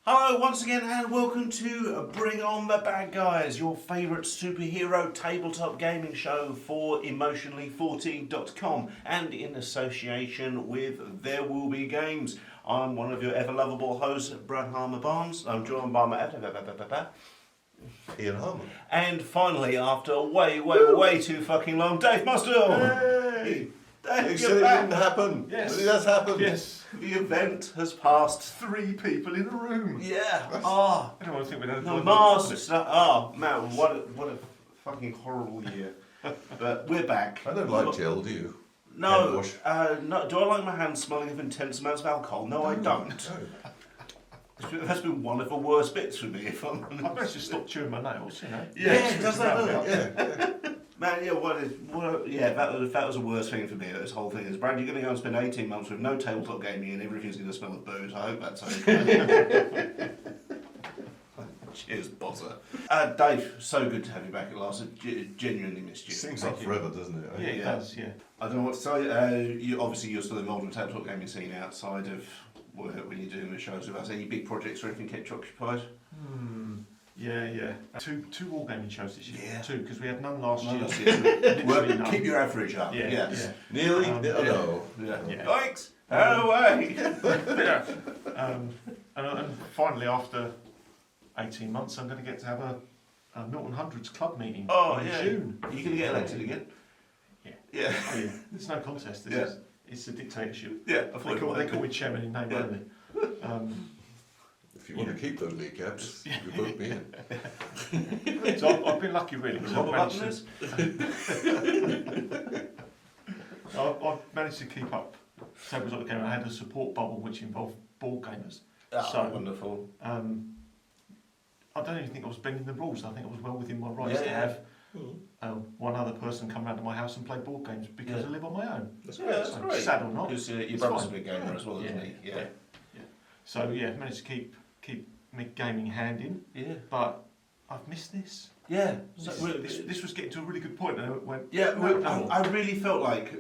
Hello once again and welcome to Bring On The Bad Guys, your favourite superhero tabletop gaming show for emotionally14.com and in association with There Will Be Games. I'm one of your ever lovable hosts, Brad Harmer Barnes. I'm joined by my Ian Harmer. And finally, after way too fucking long, Dave Mustell! Hey! Dave, You said it didn't happen. Yes. But it has happened. Yes. The event has passed. 3 people in a room. Yeah. I don't want to think we'd had The masks. Oh man, what a fucking horrible year. But we're back. I don't like gel, do you? No, Hand wash. no. Do I like my hands smelling of intense amounts of alcohol? No, I don't. That's been one of the worst bits for me. If I'm I managed to stop chewing my nails, you know. Yeah, it does that, Roundabout. doesn't it? Man, yeah, that was the worst thing for me. This whole thing is, Brad, you're going to go and spend 18 months with no tabletop gaming and everything's going to smell of booze. I hope that's okay. Cheers, bozzer. Dave, so good to have you back at last. I genuinely missed you. Seems like forever, doesn't it? Yeah, it does, yeah. I don't know what to say. You're still involved in the tabletop gaming scene outside of when you're doing the shows with us. Any big projects or anything kept you occupied? Yeah. Two wargaming shows this year. Yeah. 2, because we had none last year. Well, Literally none. keep your average up. Yeah, Yes. Nearly? Yeah. No. Yeah. Yeah. Yikes! Away! Yeah. And finally, after 18 months, I'm going to get to have a Milton Hundreds club meeting in June. Are you going to get elected again? Yeah. Yeah. Oh, yeah. There's no contest. It's a dictatorship. Yeah. They call me chairman in name only. If you want to keep those kneecaps, you vote me in. So I've been lucky, really. What the button is? I've managed to keep up tables like the game. I had a support bubble which involved board gamers. Oh, So, wonderful. I don't even think I was bending the rules. I think I was well within my rights to Yeah. have one other person come round to my house and play board games because Yeah. I live on my own. That's So, great. sad or not. Because your it's brother's a fine. big gamer as well, isn't he? Yeah. So yeah, managed to keep my gaming hand in, Yeah. but I've missed this. Yeah. This was getting to a really good point, and it went. Yeah, no. I really felt like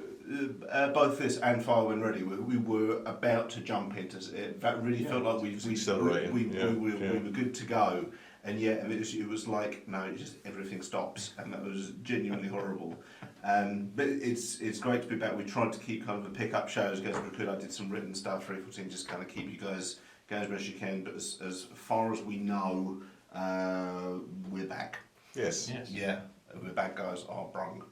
both this and Fire When Ready, we were about to jump into it. That really felt like we were good to go, and yet it was like, no, it just everything stops, and that was genuinely horrible. But it's great to be back. We tried to keep kind of the pick-up shows as we could. I did some written stuff, 314, just kind of keep you guys going as best you can. But as far as we know, we're back. Yes. Yeah, we're back, guys. Are brung.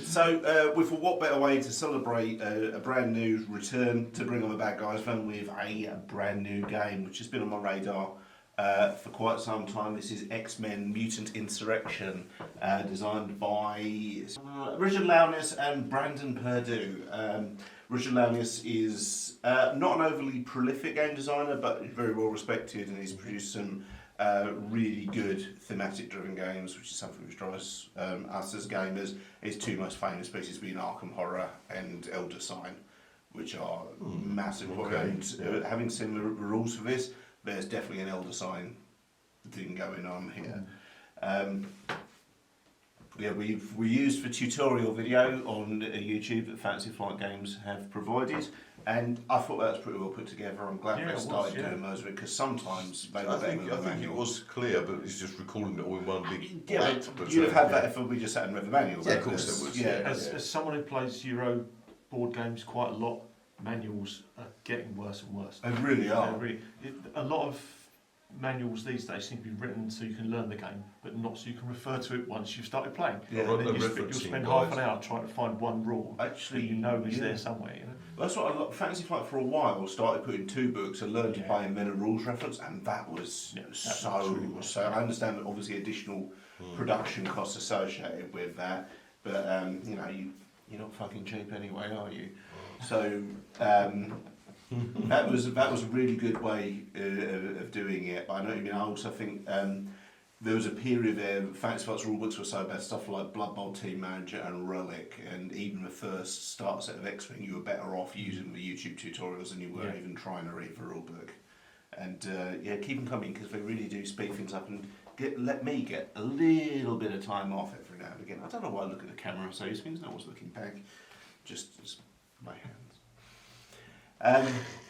So, with what better way to celebrate a brand new return to Bring On The Bad Guys than with a brand new game, which has been on my radar for quite some time. This is X-Men Mutant Insurrection, designed by Richard Launius and Brandon Perdue. Richard Launius is not an overly prolific game designer, but very well respected, and he's produced some really good thematic-driven games, which is something which drives us as gamers. His two most famous pieces being Arkham Horror and Elder Sign, which are massive. And having similar rules for this, there's definitely an Elder Sign thing going on here. We used the tutorial video on YouTube that Fantasy Flight Games have provided, and I thought that was pretty well put together. I'm glad they started doing those because sometimes they were better than the I think it manual. was clear, but it's just recording it all in one big. Yeah, you'd have had that if we just sat and read the manual. Yeah, of course there was. Yeah. As someone who plays Euro board games quite a lot, manuals are getting worse and worse. They really are. A lot of manuals these days seem to be written so you can learn the game, but not so you can refer to it once you've started playing. Yeah. And then you'll spend half an hour trying to find one rule Actually, that you know is there somewhere. You know? That's what Fantasy Flight for a while started putting 2 books, and Learn to Play and then a rules reference, and that was so. I understand that obviously additional production costs associated with that, but you're not fucking cheap anyway, are you? So that was a really good way of doing it. But I know what you mean. I also think there was a period there, Fantasy Flight's rulebooks were so bad, stuff like Blood Bowl Team Manager and Relic, and even the first start set of X-Men, you were better off using the YouTube tutorials than you were even trying to read the rulebook. And keep them coming, because they really do speed things up and let me get a little bit of time off every now and again. I don't know why I look at the camera and say these things, no one's looking back, just my hands.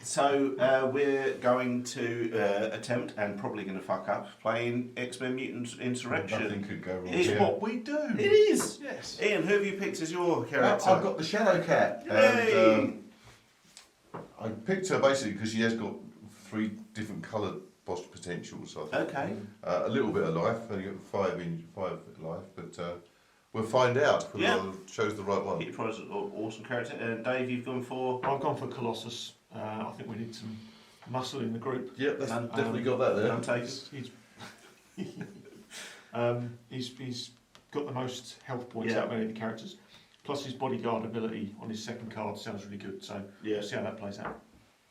So we're going to attempt, and probably going to fuck up, playing X-Men Mutant Insurrection. Nothing could go wrong. It's Yeah. what we do. It is! Yes. Ian, who have you picked as your character? I've got the Shadowcat. Yay! And, I picked her basically because she has got 3 different coloured potentials. I think. Okay. A little bit of life, only got 5 life, but we'll find out if Yeah. I chose the right one. Peter Price is an awesome character. And Dave, you've gone for... I've gone for Colossus. I think we need some muscle in the group. Yep, that's And, definitely got that there. Untaken. He's got the most health points Yeah. out of any of the characters. Plus his bodyguard ability on his second card sounds really good. So Yeah. we'll see how that plays out.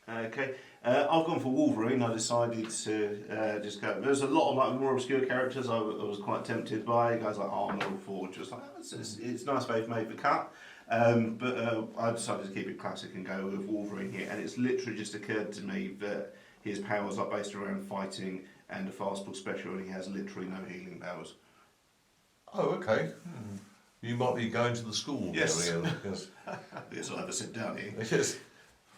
Okay, I've gone for Wolverine. I decided to just go. There's a lot of like more obscure characters I was quite tempted by. Guys like Arnold, Ford, just like it's nice they've made the cut. But I decided to keep it classic and go with Wolverine here. And it's literally just occurred to me that his powers are based around fighting and a fastball special, and he has literally no healing powers. Oh, okay. You might be going to the school. Yes. Area, yes. Yes, I'll have a sit down here. Yes.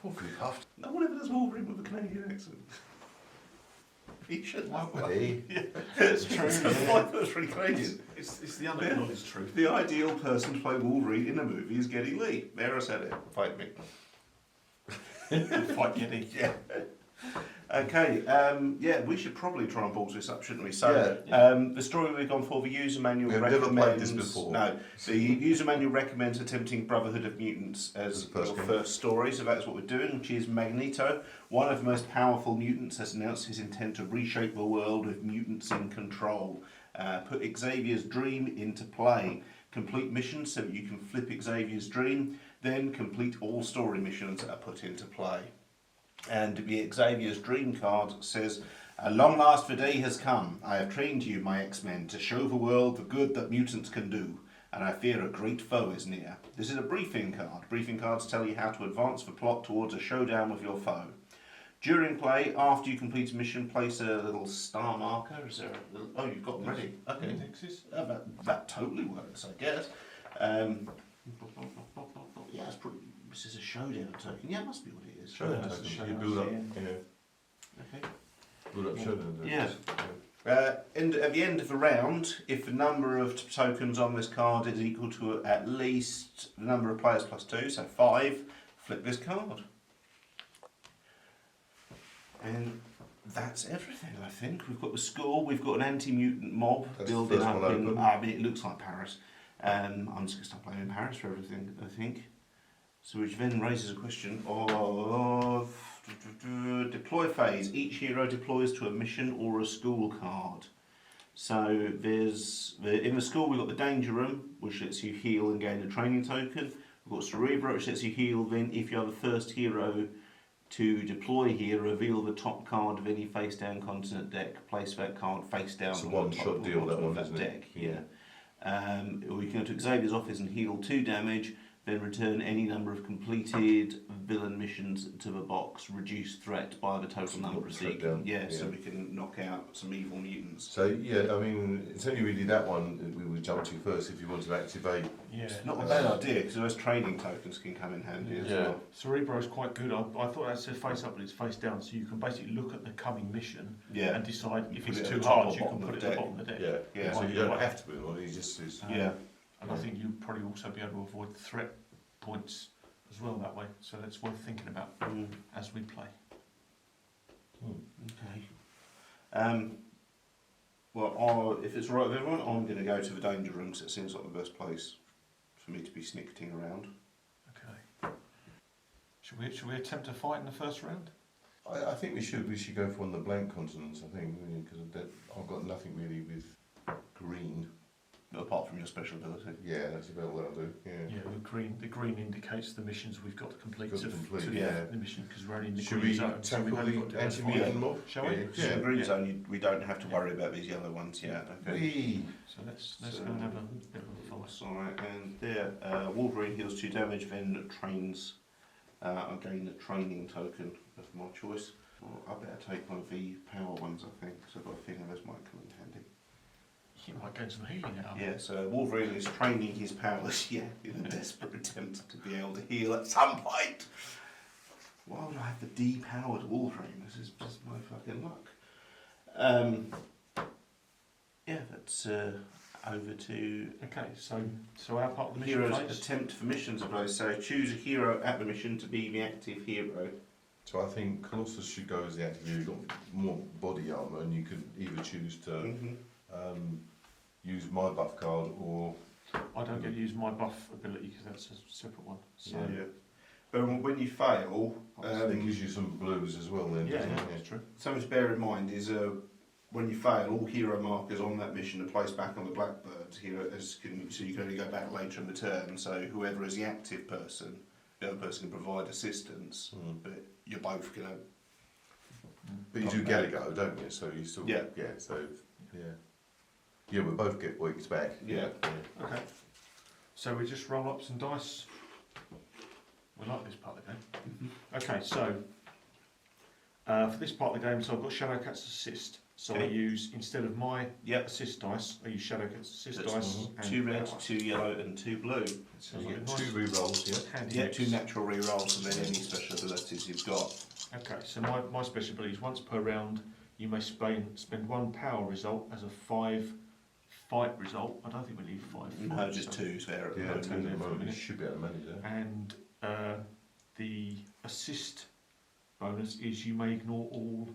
Awfully puffed. No one ever does Wolverine with a Canadian accent. He should. Why would he? It's true. That's really Canadian. It's the unacknowledged truth. The ideal person to play Wolverine in a movie is Geddy Lee. There, I said it. Fight me. Fight Geddy. Yeah. Okay. Yeah, we should probably try and balls this up, shouldn't we? So, Yeah. the story we've gone for, the user manual We've recommends. never played this before. No, the user manual recommends attempting Brotherhood of Mutants as The first your game. first story. So that's what we're doing, which is Magneto, one of the most powerful mutants, has announced his intent to reshape the world with mutants in control. Put Xavier's dream into play. Complete missions so that you can flip Xavier's dream. Then complete all story missions that are put into play. And the Xavier's dream card says, "At long last the day has come. I have trained you, my X-Men, to show the world the good that mutants can do, and I fear a great foe is near." This is a briefing card. Briefing cards tell you how to advance the plot towards a showdown with your foe. During play, after you complete a mission, place a little star marker. Is there a little... Oh, you've got them ready. Okay. That totally works, I guess. Yeah, it's pretty... This is a showdown token. Yeah, it must be what it is. Showdown That's token. the You showdown, build up. yeah. Yeah. Okay. Build up showdown. Yeah. And at the end of the round, if the number of tokens on this card is equal to at least the number of players plus 2, so 5, flip this card. And that's everything, I think. We've got the school, we've got an anti-mutant mob That's the building first up one in... open. I mean, it looks like Paris. I'm just going to start playing in Paris for everything, I think. So which then raises a question of... Deploy phase. Each hero deploys to a mission or a school card. So there's in the school we've got the danger room, which lets you heal and gain a training token. We've got Cerebro, which lets you heal. Then if you are the first hero to deploy here, reveal the top card of any face down continent deck. Place that card face down. It's a on the one-shot top deal, that of one, that isn't it? deck. Yeah. We can go to Xavier's office and heal 2 damage. Then return any number of completed villain missions to the box. Reduce threat by the total number of threat seek. down, Yeah, so yeah. we can knock out some evil mutants. So yeah, I mean, it's only really that one that we would jump to first if you want to activate. Yeah. It's not a bad idea because those training tokens can come in handy as Yeah. well. Cerebro's quite good. I thought that said face up, but it's face down, so you can basically look at the coming mission Yeah. and decide You if put it's it at too the top hard, or you can bottom put of it the at the deck. bottom of the deck. Yeah, Yeah. So you Might don't be have to put it on. You just is. Yeah. And I think you'd probably also be able to avoid the threat points as well that way. So that's worth thinking about as we play. Okay. Well, if it's all right with everyone, I'm going to go to the danger room because it seems like the best place for me to be snicketing around. Okay. Should we attempt a fight in the first round? I think we should. We should go for one of the blank continents. I think because I've got nothing really with green. Apart from your special ability. Yeah, that's about what I'll do. Yeah. Yeah, the green indicates the missions we've got to complete Got to to complete, yeah. the mission because we're only in the Should green we zone. So we've tackle only got the to anti-mutant fight. mob? Shall we? So Yeah. the green Yeah. zone, we don't have to worry about these yellow ones yet. Okay. Whee! So let's go and have a bit of a fight. That's alright, and there, Wolverine heals 2 damage, then trains, I gain a training token of my choice. Well, I better take one of the power ones, I think, because I've got a feeling those might come in handy. You might gain some healing out of it. Yeah, so Wolverine is training his powers, in a desperate attempt to be able to heal at some point. Why would I have the depowered Wolverine? This is just my fucking luck. Yeah, that's over to Okay, so our part of the mission heroes phase. attempt for missions apply. So choose a hero at the mission to be the active hero. So I think Colossus should go as the active hero. You've got more body armour, and you could either choose to use my buff card or. I don't get to use my buff ability because that's a separate one. So Yeah. But when you fail, it gives you some blues as well. Then, yeah, doesn't it? that's true. something to bear in mind is when you fail, all hero markers on that mission are placed back on the Blackbird hero, so you can only go back later in the turn. So whoever is the active person, the other person can provide assistance, but you're both going to. But you do get a go, don't you? So you still. Yeah. Yeah. So yeah. Yeah, we both get weeks back. Yeah. Okay. So we just roll up some dice. We like this part of the game. Okay, so for this part of the game, so I've got Shadowcat's assist. So I Okay. use, instead of my Yep. assist dice, I use Shadowcat's assist That's dice. and 2 red, power. 2 yellow, and 2 blue. It So sounds you like a get nice 2 re-rolls. Yeah. handy Yeah, mix. 2 natural rerolls, and then any special abilities you've got. Okay, so my special ability is once per round, you may spend 1 power result as a 5 fight result. I don't think we need 5. No, fight, just so- 2's there at the Yeah, moment. two there for a you minute. should be able to manage that. And the assist bonus is you may ignore all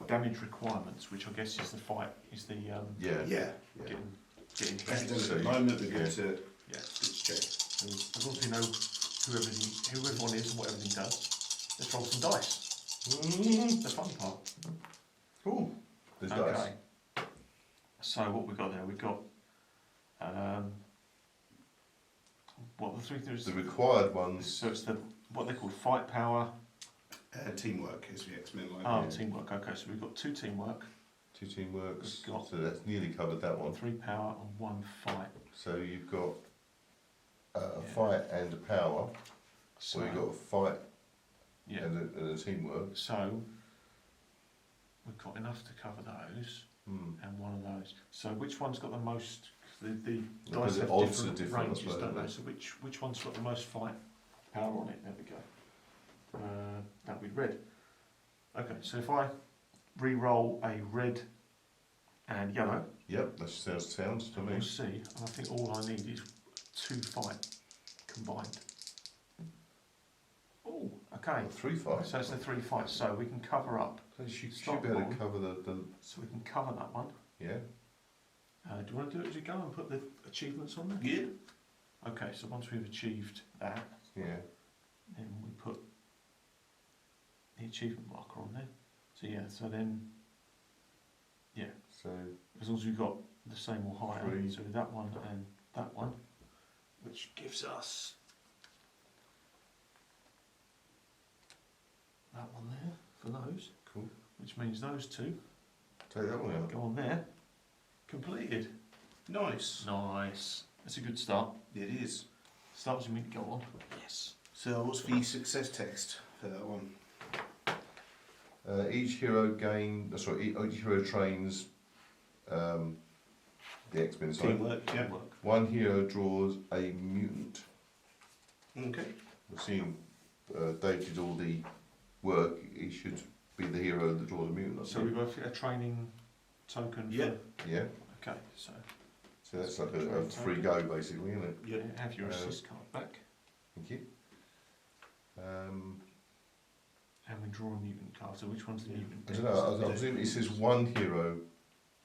damage requirements, which I guess is the fight, is the Yeah. Yeah. getting Academic hit. at the moment, we're Yeah. good to Yeah. check. As long as you know who everyone is and what everything does, let's roll some dice. The fun part. Cool. There's dice. Okay. So what we got there? We got what the 3 things. The required ones. So it's the what they call fight power. Teamwork is the X-Men line. Oh, Yeah. teamwork. Okay, so we've got 2 teamwork, 2 teamworks. We've got- So that's nearly covered that one. 3 power, and 1 fight. So you've got a Yeah. fight and a power. So So you've got a fight yeah. and a teamwork. So we've got enough to cover those and one of those. So which one's got the most? The Because dice the have odds are different different, I ranges, suppose, don't don't they? So which one's got the most fight power on it? There we go. That we read. Okay, so if I re-roll a red and yellow, Yep, that sounds to me. we'll see. And I think all I need is 2 fight combined. Oh, okay. 3 fights. So it's the 3 fights. So we can cover up. So you should Start be able to one. cover the So we can cover that one. yeah. Do you want to do it as you go and put the achievements on there? Yeah. Okay, so once we've achieved that, Yeah. then we put the achievement marker on there. So yeah, so then, yeah, So as long as we've got the same or higher, 3. so that one and that one, which gives us that one there for those, cool. which means those 2 Take that one out. go on there. Completed. Nice. Nice. That's a good start. It is. Starts with me to go on. Yes. So what's the success text for that one? Each hero each hero trains the X-Men side. Teamwork, yeah. Work. One hero draws a mutant. Okay. We're seeing Dave did all the work. He should be the hero that draws a mutant. I So think. we've got a training token. Yeah. Yeah. Okay. So So that's like a free go basically, isn't it? Yeah. have your assist card back, Thank you. and we draw a mutant card. So which one's the mutant? I don't know. I presume it says one hero.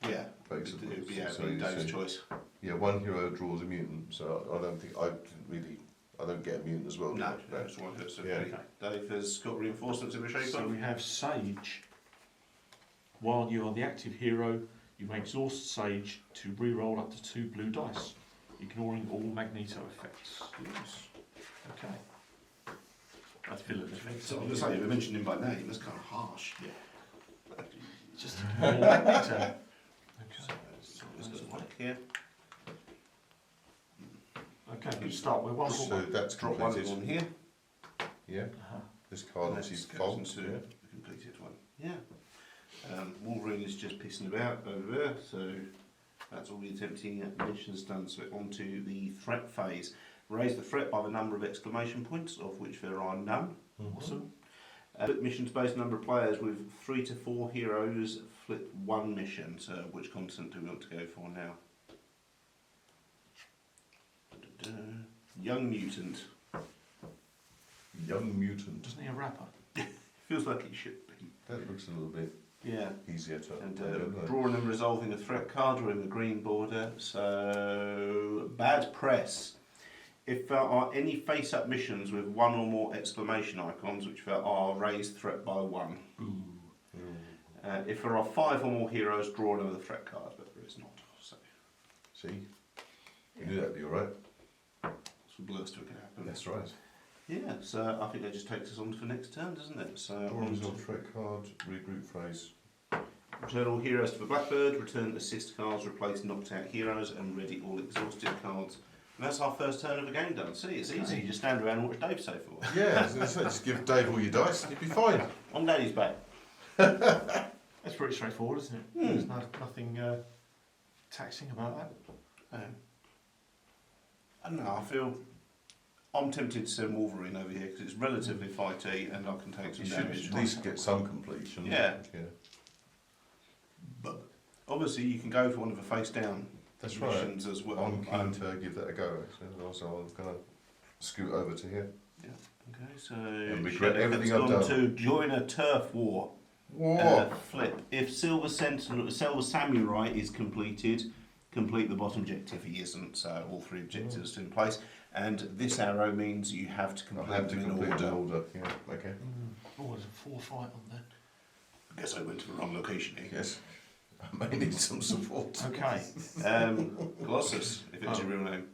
Yeah. Basically. It'd be So Dave's so- choice. Yeah, one hero draws a mutant. So I don't think I don't get a mutant as well. do No, I? that's one that's Yeah. okay. Dave has got reinforcements in the shape So of. we have Sage. While you are the active hero, you may exhaust Sage to re-roll up to 2 blue dice, ignoring all Magneto effects. Yes. Okay. That's villain effects. So I'm going to say, you mentioned him by name, that's kind of harsh. Yeah. Just more Magneto. Okay. So it's got one here. Okay, good start. We're one for So one. that's Drop one completed. on here. Yeah. Uh-huh. This card And obviously this goes folds. into Yeah. the completed one. Yeah. Wolverine is just pissing about over there, so that's all the attempting missions done. So onto the threat phase. Raise the threat by the number of exclamation points, of which there are none. Awesome. Flip missions based on number of players with 3 to 4 heroes. Flip 1 mission. So which continent do we want to go for now? Young Mutant. Young Mutant. Isn't he a rapper? Feels like it should be. That looks a little bit Yeah. easier to And remember. drawing and resolving a threat card. We're in the green border. So bad press. If there are any face-up missions with 1 or more exclamation icons, which there are, raise threat by 1. If there are 5 or more heroes, draw another threat card, but there is not. So See? You knew that'd be alright. some blur still can happen. That's right. Yeah, so I think that just takes us on to the next turn, doesn't it? So Draw on result to threat card, regroup phase. return all heroes to the Blackbird, return assist cards, replace knocked out heroes, and ready all exhausted cards. And that's our first turn of the game done. See, it's easy. You just stand around and watch Dave say for us. Yeah, so just give Dave all your dice and you'll be fine. On Daddy's back. That's pretty straightforward, isn't it? There's nothing taxing about that. I don't know, I feel I'm tempted to send Wolverine over here because it's relatively fighty and I can take some You should damage. at least get some completion. Yeah. But obviously you can go for one of the face down That's right. missions as well. I'm keen to give that a go actually. Also, I'm going to scoot over to here. Yeah. Okay, so regret everything Shadowcat's I've gone done. to join a turf war. Whoa! Flip. If Silver Sentinel, Silver Samurai is completed, complete the bottom objective. He isn't, so all 3 objectives are in place. And this arrow means you have to I'll complete have to them in complete order. an order. Yeah, okay. Oh, there's a 4 fight on there. I guess I went to the wrong location here. Yes. I may need some support. Okay. Colossus, if it's your real name.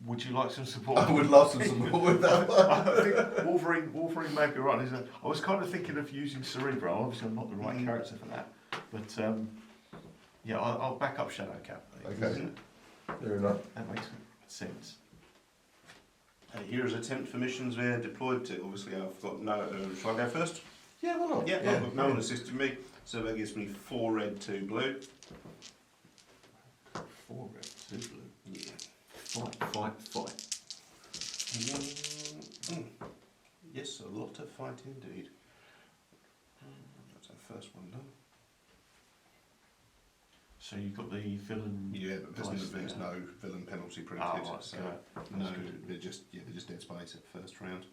Would you like some support? I would love some support with that one. I think Wolverine may be right. Isn't it? I was kind of thinking of using Cerebro. Obviously, I'm not the right character for that. But yeah, I'll back up Shadowcat. Okay. Fair enough. That makes sense. Here's attempt for missions we're deployed to. Obviously, I've got no. Shall I go first? Yeah, why not? Yeah, no one assisted me. So that gives me 4 red, 2 blue. 4 red, 2 blue. Yeah. Fight. Yes, a lot of fight indeed. That's our first one done. So you've got the villain. Yeah, but there's no villain penalty printed. Oh, right, so okay. no, That's good. they're just dead space at first round.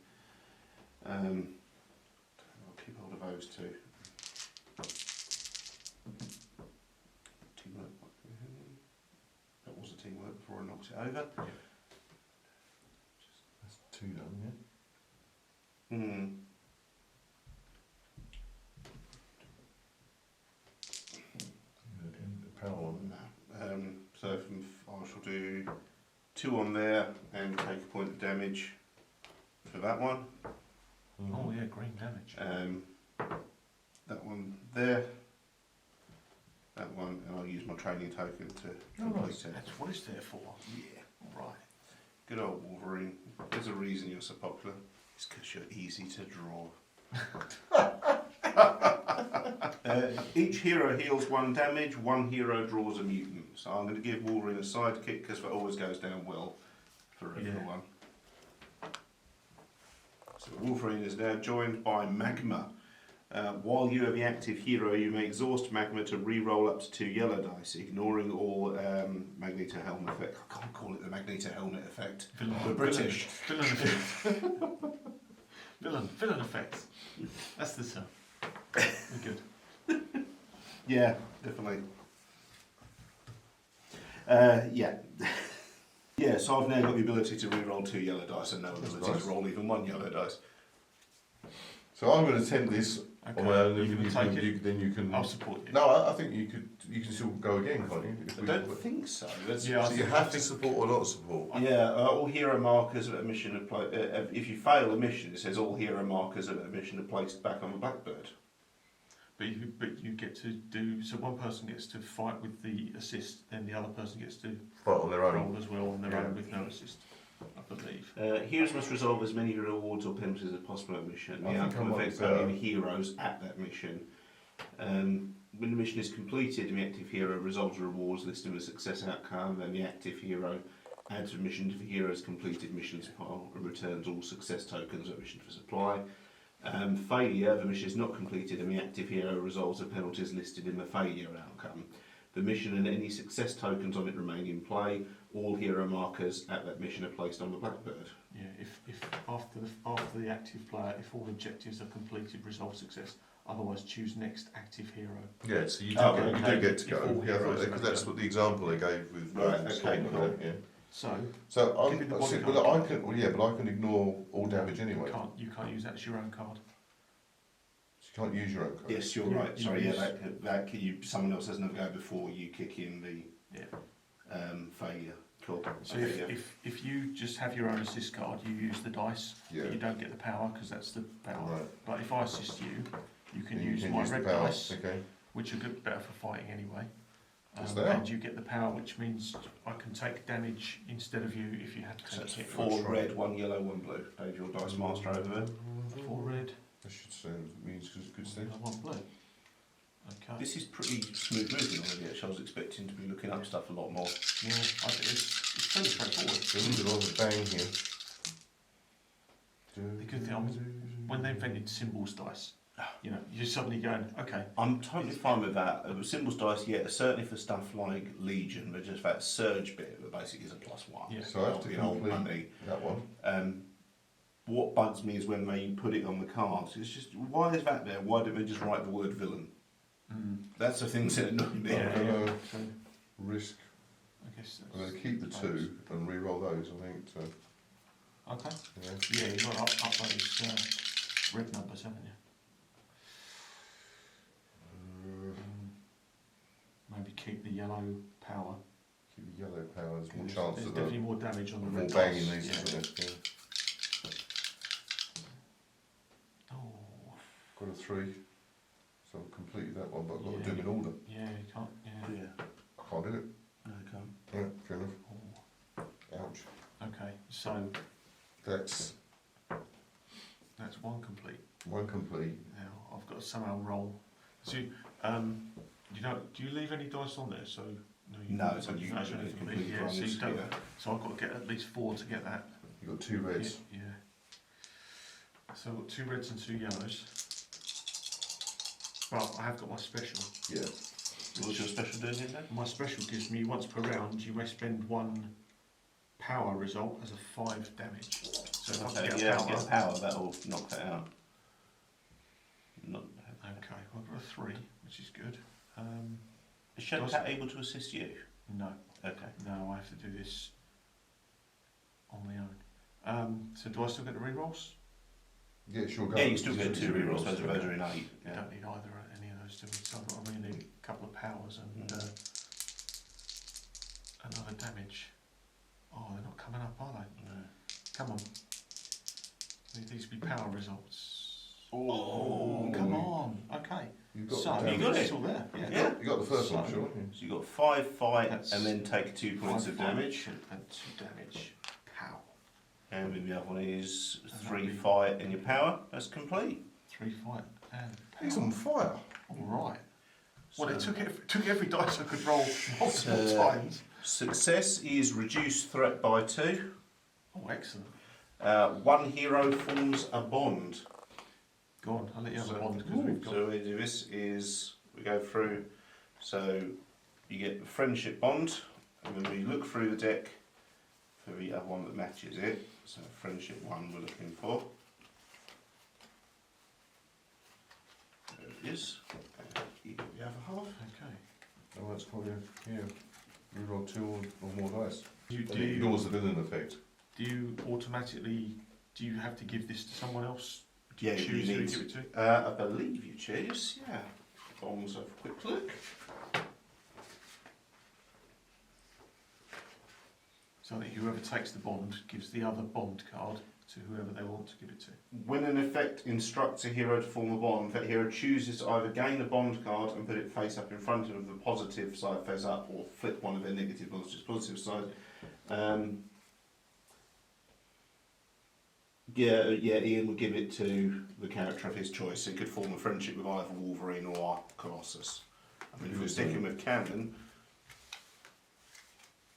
I'll keep hold of those 2. Teamwork. That was a teamwork before I knocked it over. That's 2 done, yeah. The power one. No. So I shall do 2 on there and take a point of damage for that one. Oh yeah, green damage. That one there. That one, and I'll use my training token to complete nice. it. That's what it's there for. Yeah. Right. Good old Wolverine. There's a reason you're so popular. It's because you're easy to draw. Each hero heals 1 damage, 1 hero draws a mutant. So I'm going to give Wolverine a sidekick because that always goes down well for everyone. So Wolverine is now joined by Magma. While you are the active hero, you may exhaust Magma to re-roll up to 2 yellow dice, ignoring all Magneto helmet effect. I can't call it the Magneto helmet effect. We're British. Villain effect. Villain effects. That's the stuff. We're good. Yeah, definitely. Yeah. Yeah, so I've now got the ability to re-roll 2 yellow dice and no ability nice. to roll even 1 yellow dice. So I'm going to attempt this Okay. on my own. You and can take it. Then you can. I'll support you. No, I think you can still go again, can't you? If I we- don't think so. That's, Yeah, So you have to support or not support. yeah, all hero markers of a mission are if you fail a mission, it says all hero markers of a mission are placed back on the Blackbird. But you get to do, so one person gets to fight with the assist, then the other person gets to Fight on their own. roll as well on their Yeah. own with no assist, I believe. Heroes must resolve as many rewards or penalties as possible at mission. I The think outcome I might, affects only the heroes at that mission. When the mission is completed, the active hero resolves the rewards listed with a success outcome, then the active hero adds a mission to the hero's completed missions pile and returns all success tokens that mission for supply. Failure, the mission is not completed and the active hero resolves the penalties listed in the failure outcome. The mission and any success tokens on it remain in play. All hero markers at that mission are placed on the Blackbird. Yeah, if after the active player, if all objectives are completed, resolve success. Otherwise, choose next active hero. Yeah, so you do, Oh, get, okay. you do get to If go. all Yeah, heroes because go. that's what the example they gave with Right, okay, Storm, cool. yeah. So So Give me the I'm, body see, card. well, I can, well, yeah, but I can ignore all damage anyway. you can't use that as your own card. So you can't use your own card. Yes, you're Yeah, right. you Sorry, use- someone else has another go before you kick in the failure. Cool. So Okay, if you just have your own assist card, you use the dice, Yeah. but you don't get the power because that's the power. Right. But if I assist you, you can Then use you my the red power. dice, Okay. which are good, better for fighting anyway. Yes, they are. And you get the power, which means I can take damage instead of you if you had to so take it's hit. 4 red, 1 yellow, 1 blue. Dave, your dice master over there. 4 red, That should sound means good stuff. 1 blue. Okay. This is pretty smooth moving already. Actually, I was expecting to be looking up stuff a lot more. Yeah, I think it's fairly straightforward. There is a lot of bang here. The good thing, when they invented symbols dice, you know, you're suddenly going, okay, I'm totally fine with that. Symbols dice, yeah, certainly for stuff like Legion, but just that surge bit that basically is a +1. Yeah. So I have to The old complete money. that one. What bugs me is when they put it on the cards. It's just, why is that there? Why didn't they just write the word villain? That's the things that annoy me. Yeah. So risk. I guess I'm going that's... to keep the 2 and re-roll those. I think. So Okay. yeah. Yeah, you've got to up those red numbers, haven't you? Maybe keep the yellow power. Keep the yellow power. There's more There's chance of definitely more damage on the more red banging dice. these, Yeah. isn't there? Yeah. Oh, Got a 3. So I've completed that one, but I've got Yeah. to do them in order. yeah, you can't. Yeah. Yeah. I can't do it. Okay. Yeah, fair enough. Oh, Ouch. okay, so That's that's 1 complete. one complete. Now I've got to somehow roll. So, you know, do you leave any dice on there? So No, so you no, can no, completely yeah, so you honest, don't. yeah. So I've got to get at least 4 to get that. You've got 2 reds. Yeah. So I've got 2 reds and 2 yellows. Well, I have got my special. Yeah. What's your special doing then? My special gives me once per round. You may spend 1 power result as a 5 damage. So if I Okay, can get yeah, a power, get power, that'll knock that out. Not bad. okay, I've got a 3, which is good. Is Shadowcat able to assist you? No, Okay. no, I have to do this on my own. So do I still get the rerolls? Yeah, sure. Go. Yeah, you still get Just 2 rerolls, rerolls, those are in 8. You Yeah. don't need either any of those, do we? So I really need a couple of powers and another damage. Oh, they're not coming up, are they? No. Come on. Need these to be power results. Oh, Come on. Okay. You've got So, the damage. you got it. it's all there. Yeah. Yeah. You got the first one, So- sure. So you got 5 fight That's and then take 2 points of 5 damage. and 2 damage. Pow. And then the other one is And 3 that'll be- fight and your power. That's complete. 3 fight and power. He's on fire. All right. Well, it So- took every dice I could roll multiple So- times. Success is reduced threat by 2. Oh, excellent. 1 hero forms a bond. Go on, I'll let you have a So- bond because we've got. So we do this is we go through. So you get the friendship bond, and then we look through the deck for the other one that matches it. So friendship 1 we're looking for. There it is. And you get the other half. Okay. Oh, that's cool. Yeah. Reroll 2 or more dice. Do And it you ignores the villain effect. automatically? Do you have to give this to someone else? Yeah, Choose you who you need. give it to. I believe you choose. Yeah. Bonds. Have a quick look. So that whoever takes the bond gives the other bond card to whoever they want to give it to. When an effect instructs a hero to form a bond, that hero chooses to either gain a bond card and put it face up in front of the positive side face up, or flip one of their negative bonds to its positive side. Ian would give it to the character of his choice. It could form a friendship with either Wolverine or Colossus. I mean, if we're sticking with canon,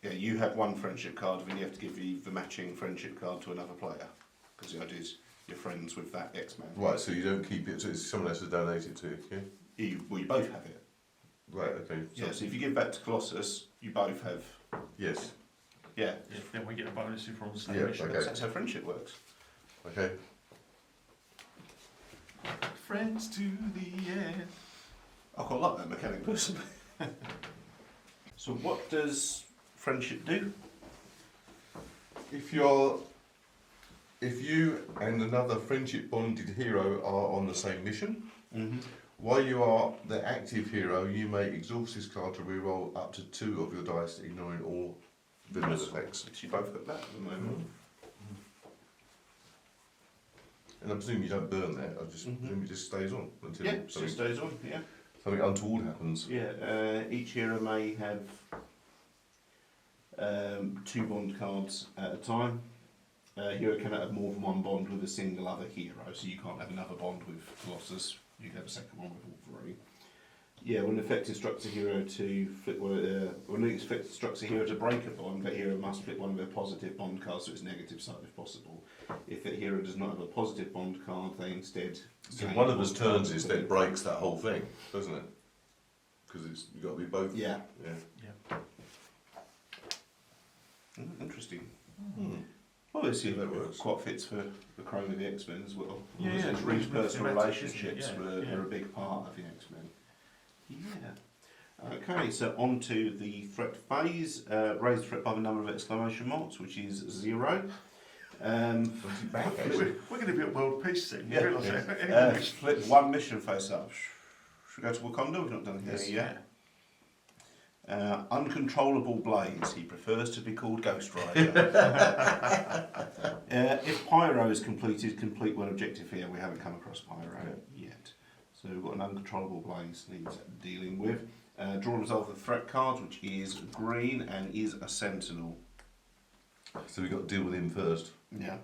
yeah, you have 1 friendship card, then you have to give the matching friendship card to another player. Because the idea is you're friends with that X-Man. Right, so you don't keep it, so it's someone else has donated it to you, yeah? You both have it. Right, okay. So, Yeah, so if you give that to Colossus, you both have. yes, Yeah, Yeah, then we get a bonus if we're on the same Yeah, mission. okay. that's how friendship works. okay. Friends to the end. I quite like that mechanic personally. So what does friendship do? If you and another friendship bonded hero are on the same mission, Mm-hmm. while you are the active hero, you may exhaust this card to reroll up to 2 of your dice, ignoring all villain effects. You both got that at the moment. And I presume you don't burn that, I just Mhm. presume it just stays on until Yeah, so it stays on, yeah. something untoward happens. Yeah, each hero may have 2 bond cards at a time. A hero cannot have more than 1 bond with a single other hero, so you can't have another bond with Colossus, you can have a second one with Wolverine. Yeah, when an effect instructs a hero to flip, when an effect instructs a hero to break a bond, that hero must flip one of their positive bond cards to its negative side if possible. If that hero does not have a positive bond card, they instead. So gain one of bond us turns cards is and that breaks that whole thing, doesn't it? Because you've got to be both. Yeah. Yeah. Interesting. Hmm. Well, this here That works. quite fits for the Chrome of the X-Men as well. Yeah, Obviously, it's Reed's reasonably personal thematic, isn't it? relationships Yeah, were a big part of the X-Men. Yeah. Okay, so on to the threat phase. Raise the threat by the number of exclamation marks, which is 0. Back, We're going to be at world peace soon. Yeah. You realise that? Flip 1 mission face up. Should we go to Wakanda? We've not done it Yes. yet. Uncontrollable Blaze. He prefers to be called Ghost Rider. If Pyro is completed, complete one objective here. We haven't come across Pyro yet. So we've got an uncontrollable Blaze needs dealing with. Draw and resolve the threat card, which is green and is a Sentinel. So we've got to deal with him first. Yeah.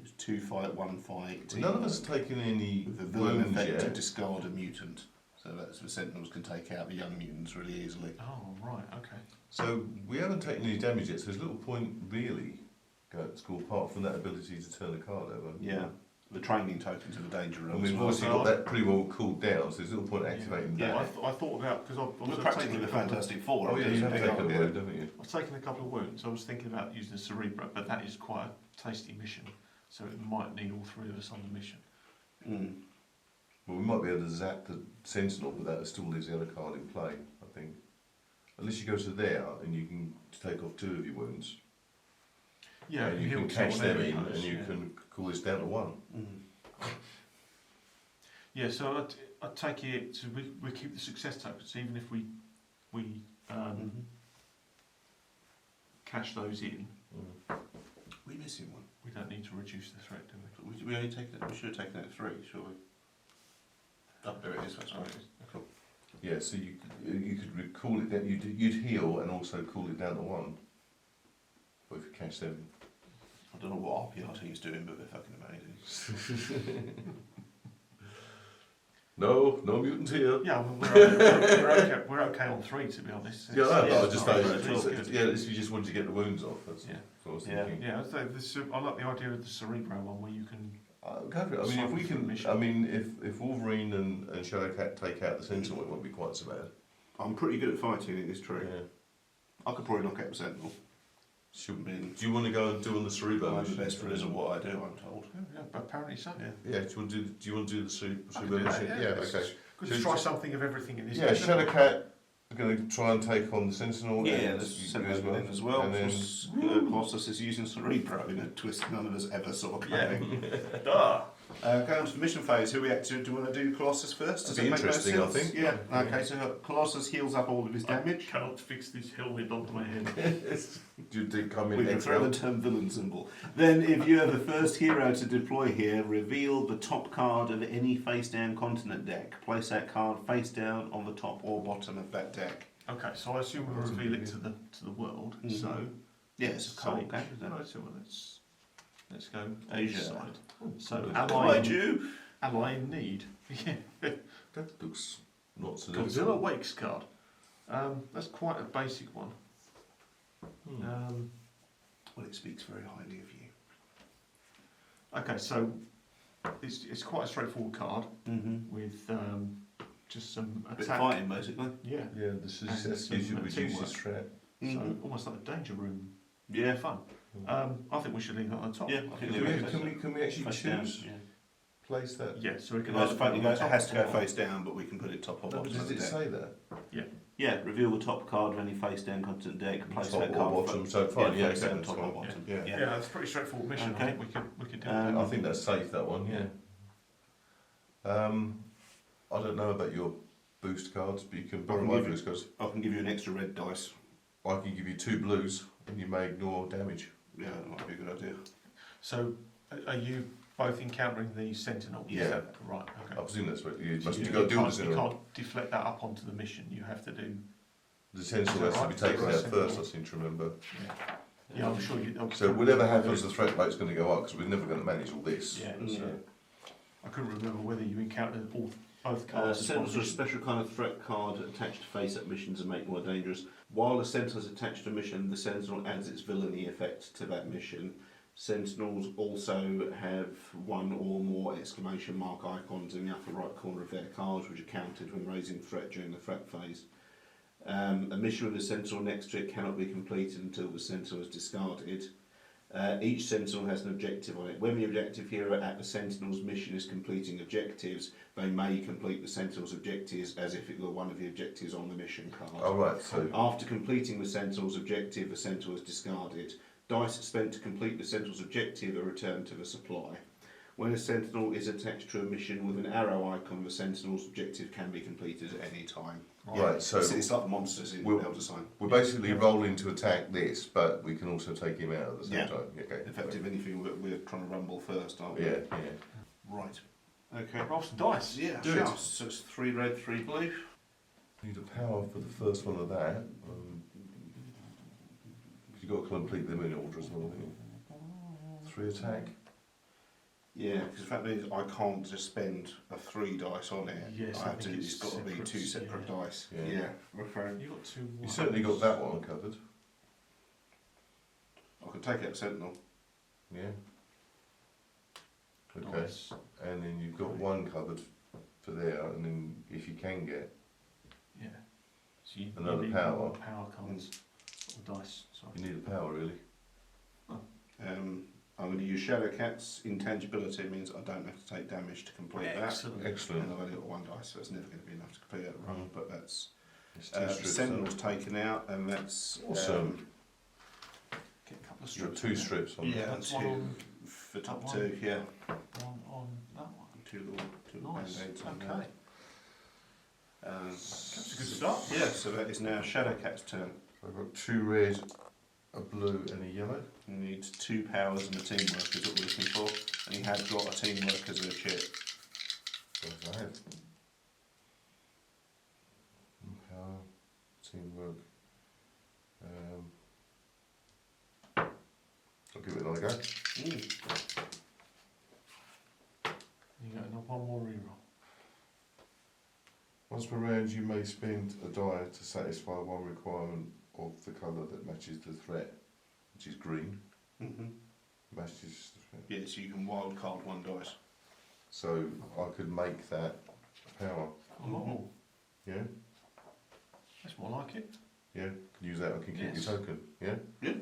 It's 2 fight, 1 fight. None of us have taken any With the villain wounds effect to yet. discard a mutant. So that's the Sentinels can take out the young mutants really easily. Oh, right, okay. So we haven't taken any damage yet, so there's little point really going to school apart from that ability to turn a card over. Yeah. The training tokens of the danger room. And we've obviously got that pretty well cooled down, so there's little point activating Yeah. that. I thought about, because We're practically the Fantastic Four. Oh yeah, you have taken a wound, haven't you? I've taken a couple of wounds. I was thinking about using a Cerebro, but that is quite a tasty mission, so it might need all 3 of us on the mission. Mm. Well, we might be able to zap the Sentinel, but that still leaves the other card in play, I think. Unless you go to there and you can take off 2 of your wounds. Yeah, and you heal can catch someone them in else, and you yeah. can cool this down to 1. Mm. Yeah, so I take it, so we keep the success tokens, even if we cash those in, We missing one. we don't need to reduce the threat, do we? We only taken it. We should have taken it at 3, surely. Oh, there it is. That's right. Cool. Yeah, so you could call it down, you'd heal and also cool it down to 1. But if you catch them. I don't know what RPRT is doing, but they're fucking amazing. No mutants here. Yeah, well, we're okay on 3, to be honest. Yeah, no, Yeah, I it's just not thought, bad, it's good. yeah, if you just wanted to get the wounds off, that's Yeah. what I was Yeah. thinking. Yeah, I like the idea of the Cerebro one where you can. Go for it. I mean, if we can, Mission. I mean, if Wolverine and Shadowcat take out the Sentinel, it won't be quite so bad. I'm pretty good at fighting, it is true. Yeah. I could probably knock out the Sentinel. Should, Been do you want to go and do on the Cerebro? I'm the mission? best runners of what I do, I'm told. Yeah, but apparently so. Yeah. Yeah. Do you want to do the Cerebro I can do that, mission? yeah. Yeah. It's Okay. Good to try something of everything in this. Yeah. game. Shadowcat are going to try and take on the Sentinel. Yeah, and there's you Sentinel in as well. And then, Plus, Colossus is using Cerebro in a twist none of us ever saw coming. Ah. Going to the mission phase, who we actually do you want to do Colossus first? Does That'd be that make no interesting, I sense? think. Yeah. Okay, so Colossus heals up all of his damage. Cannot fix this helmet onto my head. you did come in We can next throw the round. term villain symbol. Then, if you are the first hero to deploy here, reveal the top card of any face-down continent deck. Place that card face down on the top or bottom of that deck. Okay, so I assume we'll reveal it to the world. Mhm. So, Yeah, it's a card game, isn't it? right, so let's go Asia. this side. So Why do? ally in need. Yeah. That looks not so Godzilla Wakes card. That's quite a basic one. Hmm. Well, it speaks very highly of you. Okay, so it's quite a straightforward card with just some A bit of attack. fighting, basically. Yeah. Yeah, this And is some reduces teamwork. threat. So almost like a danger room. Yeah. Fun. I think we should leave that on the top. Yeah, I think Can we actually face down, choose yeah. place that? Yeah, so we can It either put it on the top has to go or bottom. face down, but we can put it top or No, bottom but of does the it deck. say that? Yeah, reveal the top card of any face down content deck. Place Top that or card bottom, fa- so fine, yeah, face okay, down, that's top or fine, bottom. yeah. Yeah, it's a pretty straightforward mission. Okay. I think we could do Um, it. I think that's safe, that one, yeah. I don't know about your boost cards, but you can borrow can my give you- boost cards. I can give you an extra red dice. I can give you 2 blues, and you may ignore damage. Yeah, that might be a good idea. So, are you both encountering the Sentinel? Yeah. Right. I Okay. presume that's what you So must. you You got to deal with you the Sentinel. can't deflect that up onto the mission. You have to do. The Sentinel has to be taken out first, I seem to remember. Yeah. Yeah, I'm sure you. So whatever happens, the threat rate's going to go up because we're never going to manage all this. Yeah. Yeah. So I couldn't remember whether you encountered both cards. as one Sentinels are a mission. special kind of threat card attached to face-up missions and make more dangerous. While the Sentinel is attached to a mission, the Sentinel adds its villainy effect to that mission. Sentinels also have one or more exclamation mark icons in the upper right corner of their cards, which are counted when raising threat during the threat phase. A mission with a Sentinel next to it cannot be completed until the Sentinel is discarded. Each Sentinel has an objective on it. When the objective hero at the Sentinel's mission is completing objectives, they may complete the Sentinel's objectives as if it were one of the objectives on the mission card. Oh, right, so After completing the Sentinel's objective, the Sentinel is discarded. Dice spent to complete the Sentinel's objective are returned to the supply. When a Sentinel is attached to a mission with an arrow icon, the Sentinel's objective can be completed at any time. Right, so it's like the monsters in we'll- Elder Sign. we're basically rolling to attack this, but we can also take him out at the same Yeah. time. Okay. In fact, if anything, we're trying to rumble first, aren't we? Yeah, yeah. Right. Okay. Roll some dice. Yeah, Do sure. it. So it's 3 red, 3 blue. Need a power for the first one of that. You've got to complete them in order as well, haven't you? 3 attack. Yeah, because the fact is, I can't just spend a 3 dice on it. Yes, I I have to. think It's got to be separate, 2 separate yeah. dice. Yeah. Okay. You got 2. You certainly got that one covered. I could take out Sentinel. Yeah. Okay. Nice. And then you've got one covered for there, and then if you can get Yeah. So you Another need power. more power cards or dice. Sorry. you need a power really. I'm going to use Shadowcat's intangibility. It means I don't have to take damage to complete Excellent. that. Excellent. And I've only got 1 dice, so it's never going to be enough to complete that run. But that's It's 2 strips. Sentinel's taken out, and that's Awesome. Get a couple of You've got strips. 2 strips on yeah, there. That's 2 one on- for top that 2. Yeah, One on that one. 2 little Nice. band-aids on Okay. there. That's a good start. Yeah, so that is now Shadowcat's turn. So I've got 2 red, a blue, and a yellow. He needs 2 powers and a teamwork is what we're looking for, and he has got a teamwork as a chip. Yes, I have. Power, teamwork. I'll give it another go. You got another one more reroll. Once per round, you may spend a die to satisfy one requirement of the colour that matches the threat, which is green. Mm-hmm. Matches the threat. Yeah, so you can wild card 1 dice. So I could make that a power. Oh, Yeah, that's more like it. yeah. Can use that. I can keep Yes. your token. Yeah, Yeah.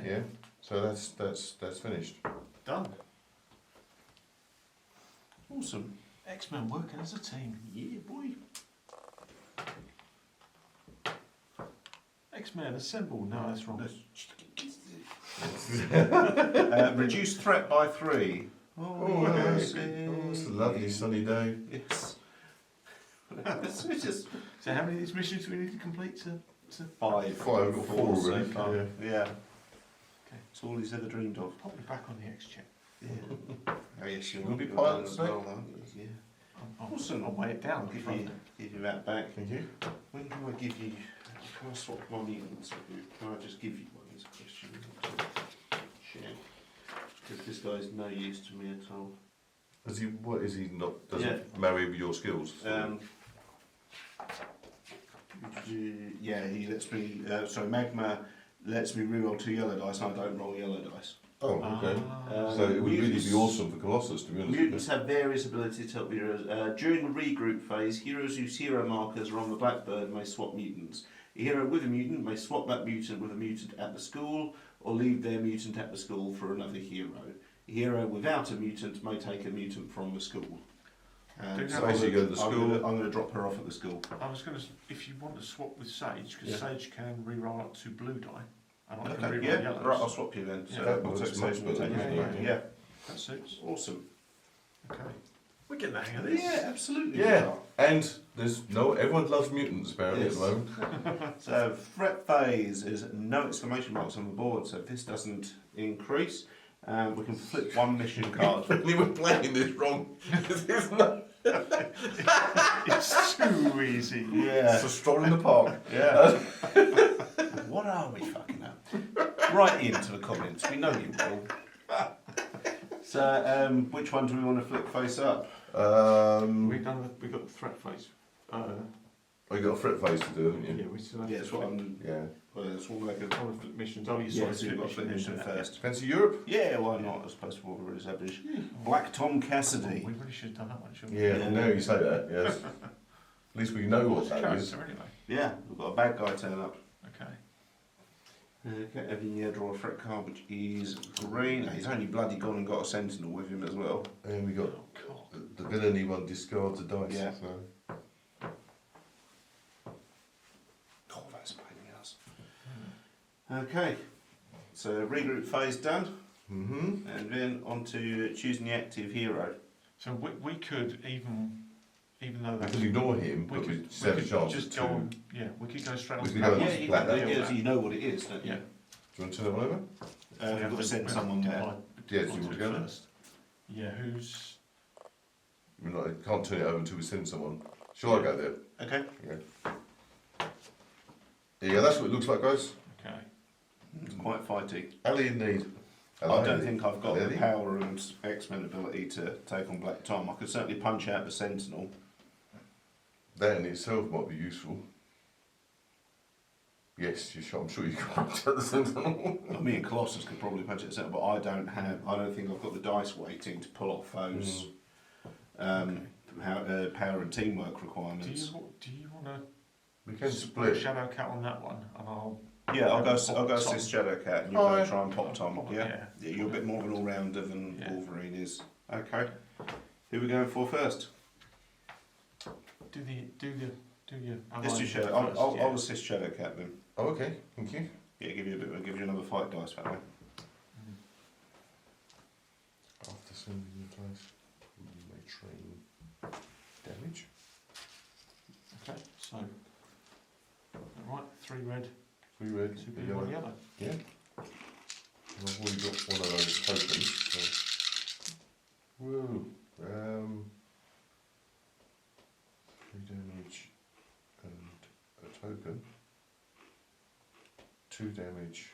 yeah. So that's finished. Done. Awesome. X-Men working as a team. Yeah, boy. X-Men assemble. No, that's wrong. Reduce threat by 3. Oh, yes. it's a lovely sunny day. Yes. It's just So how many of these missions do we need to complete to 5. 5 or 4 so really. far. Yeah. Yeah. Okay. It's all he's ever dreamed of. pop me back on the X-check? Yeah. Oh yes, You'll be you're pilot as today? well, aren't you? Yeah. Awesome. I'll weigh it down. I'll give you that back. Thank you. When can I give you? Can I swap my mutants with you? Can I just give you one? Is a question. Shit. Because this guy's no use to me at all. Is he? What is he not? Doesn't Yeah. marry with your skills. Yeah, he lets me. Sorry, Magma lets me reroll 2 yellow dice, and I don't roll yellow dice. Oh, okay. Ah. So it would really mutants- be awesome for Colossus, to be honest. Mutants have various abilities to help heroes. During the regroup phase, heroes whose hero markers are on the Blackbird may swap mutants. A hero with a mutant may swap that mutant with a mutant at the school, or leave their mutant at the school for another hero. A hero without a mutant may take a mutant from the school. So as you go to the school- I'm going to drop her off at the school. I was going to, if you want to swap with Sage, because Yeah. Sage can re-roll up to blue die, and I can Okay, re-roll yeah, yellows. right, I'll swap you then. So Yeah. I'll take Much Sage and better, take yeah, you. yeah. Yeah, That suits. awesome. Okay. We're getting the hang of this. Yeah, absolutely. Yeah, and there's no. Everyone loves mutants apparently Yes. at the moment. So threat phase is no exclamation marks on the board, so if this doesn't increase, we can flip one mission card. Really, we're playing this wrong. It's not. It's too easy. It's a stroll in the park. Yeah. What are we fucking up? Write into the comments. We know you will. So, which one do we want to flip face up? We've got the threat phase. You got a threat phase to do, haven't you? Yeah, we still have Yeah, to it's what flip. I'm. Yeah. Well, it's all like a. Oh, the flip missions. Oh, you Yeah, saw so you've got to flip mission then do that. first. Fancy Europe? Yeah, why not? I suppose we'll already establish. Black Tom Cassidy. We really should have done that one, shouldn't we? Yeah. Yeah. Now you say that. Yes. At least we know what that is. Character, anyway. Yeah, we've got a bad guy turn up. Okay. Okay, every year draw a threat card, which is green. He's only bloody gone and got a sentinel with him as well. And we got Oh, God. the villainy one discards a dice. Yeah. So. God, that's a pain in the ass. Okay, so regroup phase done, Mm-hmm. and then on to choosing the active hero. So we could even though We that's could ignore him, we but we could, still have a we chance could just to. go on. Yeah, we could go straight on. We to could that go one. on Yeah, you black can do that it, one. so you know what it is, don't you? Yeah. Do you want to turn that one over? We've got to send someone there. Yeah, do you want to go? first? Yeah, who's? We're not, I can't turn it over until we send someone. Shall I go there? Okay. Yeah. Yeah, that's what it looks like, guys. Okay. It's quite fighty. Ali in need. I don't think I've got the Ali? power and X-Men ability to take on Black Tom. I could certainly punch out the Sentinel. That in itself might be useful. Yes, I'm sure you can punch out the Sentinel. Well, me and Colossus could probably punch it out, but I don't think I've got the dice weighting to pull off those power and teamwork requirements. Do you want to We can put split. Shadowcat on that one, and I'll. Yeah, I'll go Pop assist Shadowcat, and you're Oh, going yeah. to try and pop Tom. Yeah? Yeah. Yeah, you're a bit more of an all-rounder than Yeah. Wolverine is. Okay. Who are we going for first? Do your. Let's do allies Shadow. first, I'll yeah. assist Shadowcat then. Oh, okay. Thank you. Yeah, give you another fight dice that way. After sending the dice, you may train damage. Okay, so. Right, 3 red, 3 red, 2 2 blue, 1 yellow. yellow. Yeah. And I've already got one of those tokens. So. Whoa. 3 damage and a token. 2 damage.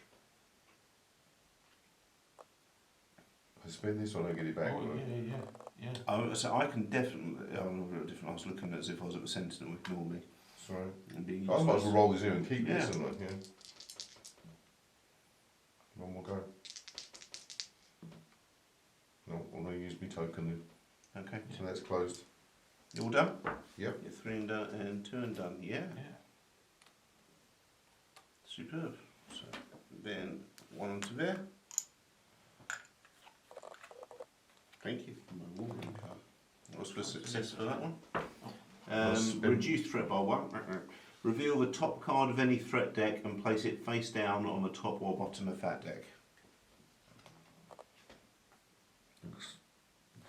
I spend this one, I get it back. Oh, will I? yeah. So I can definitely. I'm a bit different. I was looking as if I was at the Sentinel. Ignore me. Sorry. And being I might as well useless. roll this here and keep Yeah. this, haven't I? Yeah. One more go. No, I'm going to use my token then. Okay. So that's closed. You all done? Yep. Yeah, 3 and done, and 2 and done. Yeah. Yeah. Superb. So then 1 onto there. Thank you. My Wolverine card. What's the success for that one? Reduce threat by 1. Reveal the top card of any threat deck and place it face down on the top or bottom of that deck.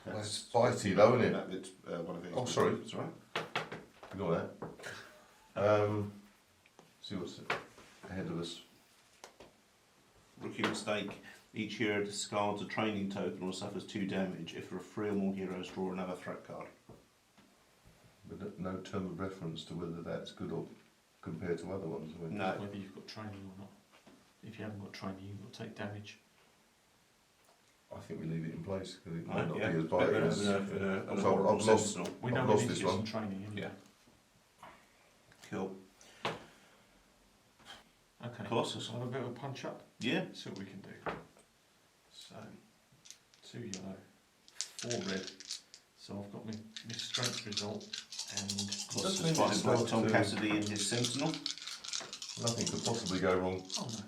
That's spicy though, isn't it? That bit's, one of these. Oh, sorry. That's right. Ignore that. See what's ahead of us. Rookie mistake. Each hero discards a training token or suffers 2 damage if there are 3 or more heroes draw another threat card. But no term of reference to whether that's good or compared to other ones. I mean. No. Whether you've got training or not. If you haven't got training, you've got to take damage. I think we leave it in place because it may Right, not yeah. be as Better biting as. than a So horrible I've lost. Sentinel. We I've know we lost need to this get some one. training anyway. Cool. Okay. Colossus. So have a bit of a punch up. Yeah. See what we can do. So 2 yellow, 4 red. So I've got my strength result and Colossus fighting both Tom Cassidy and his Sentinel. Nothing could possibly go wrong. oh no.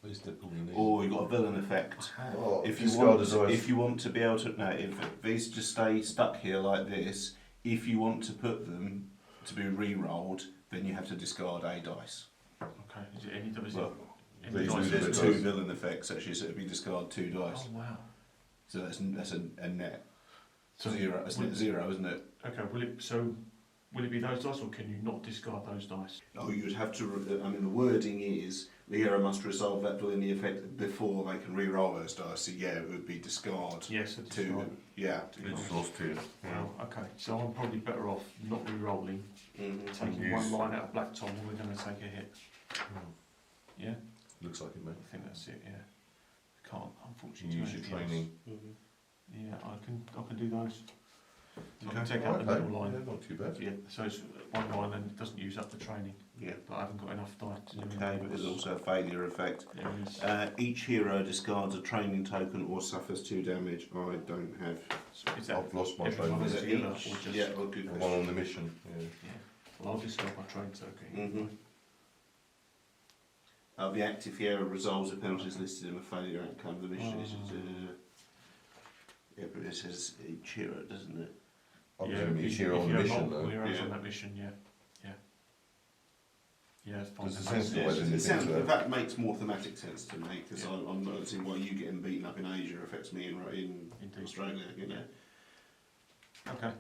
At least they're pulling these. Or you've got a villain effect. Oh, If discard a dice. you want to be able to, no, if these just stay stuck here like this, if you want to put them to be re-rolled, then you have to discard a dice. Okay. Is it any Well, any these dice? are There's the two dice. villain effects actually, so it'd be discard 2 dice. Oh wow. So that's a net. So Zero. It's net 0, isn't it? Okay. Will it be those dice, or can you not discard those dice? Oh, you'd have to. I mean, the wording is the hero must resolve that villain effect before they can re-roll those dice. So yeah, it would be discard Yes, a 2. discard. Yeah. It's lost here. Wow. Okay. So I'm probably better off not re-rolling, Mm-hmm. taking Use- one line out of Black Tom, and we're going to take a hit. Yeah. Looks like it, mate. I think that's it. Yeah. Can't You unfortunately can do use your anything else. training. Yeah, I can do those. So I can Okay. take out the Okay, middle line. yeah, not too bad. Yeah, so it's one line and it doesn't use up the training, Yeah. but I haven't got enough dice to do Okay, anything but there's else. also a failure effect. There is. Each hero discards a training token or suffers 2 damage. I don't have. So is that I've lost my everyone training. is Is it together each? or just? Yeah, well, good One question. on the mission. Yeah. Yeah. Well, I'll discard my train token. Mhm. The active hero resolves the penalties listed in the failure outcome of the mission. Yeah, but it says each hero, doesn't it? I Yeah, presume if each you- hero if on you the have mission, multiple though. heroes Yeah. on that mission, yeah. Yeah, it's fine. Does the That makes sense sense. way than It you think sounds, so. that makes more thematic sense to me because Yeah. I'm not seeing why you getting beaten up in Asia affects me in Indeed. Australia. You know, Okay.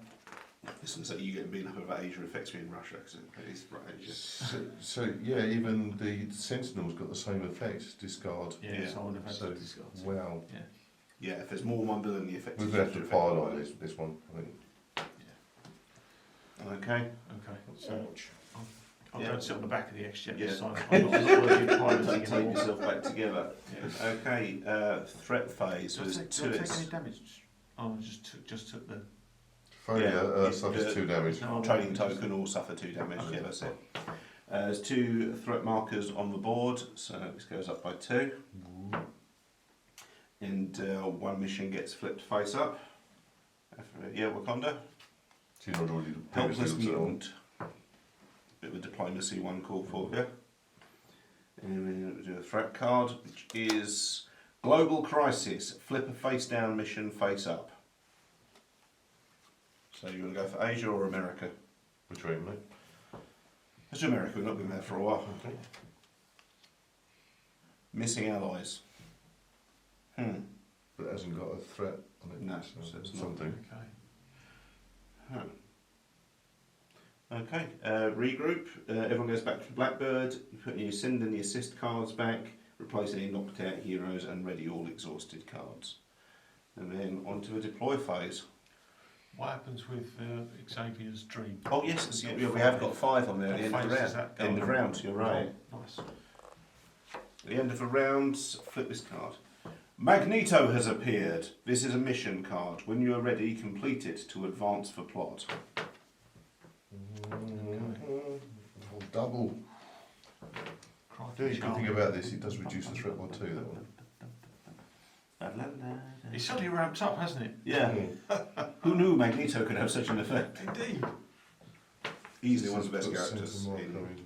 listen, so you getting beaten up over Asia affects me in Russia because it is Asia. So yeah, even the Sentinel's got the same effect. Discard. Yeah, Yeah. so I would have had So, to discard. wow. Yeah. Yeah, if there's more than one villain, the effect. We're is going to have to affected pile by on it. this one, I think. Okay. Okay. So I'll Yeah. go and sit on the back of the Exchequer Yeah. side. I'm not worthy of piloting Take anymore. yourself back together. Yeah. Okay, threat phase. So Do I there's take, two. do I take any damage? Oh, I just took the. Failure Yeah, suffers the- 2 damage. No, Trading token or suffer 2 damage. Okay. Yeah, that's it. There's 2 threat markers on the board, so this goes up by 2. And 1 mission gets flipped face up. Yeah, Wakanda. So you're not already Helpless previously looked mutant. Bit of a diplomacy one call for you. And then we'll do a threat card, which is Global Crisis. Flip a face down mission face up. So you want to go for Asia or America? at. Which way, mate? Let's do America, we've not been there for a while. Okay. Missing allies. But it hasn't got a threat on it. No, so it's not. something. Okay. Okay, regroup. Everyone goes back to Blackbird. You send in the assist cards back, replace any knocked out heroes, and ready all exhausted cards. And then on to the deploy phase. What happens with Xavier's dream? Oh yes, yeah, we have got 5 on there at the end of the What phase does round. that go End of on? round, you're right. Oh, nice. At the end of the round, flip this card. Magneto has appeared. This is a mission card. When you are ready, complete it to advance for plot. Oh, double. Crikey, Yeah, you can Charlie. think about this, it does reduce the threat by 2, that one. It's suddenly ramped up, hasn't it? Yeah. Who knew Magneto could have such an effect? Indeed. Easily one of the best Put a characters sentinel in marker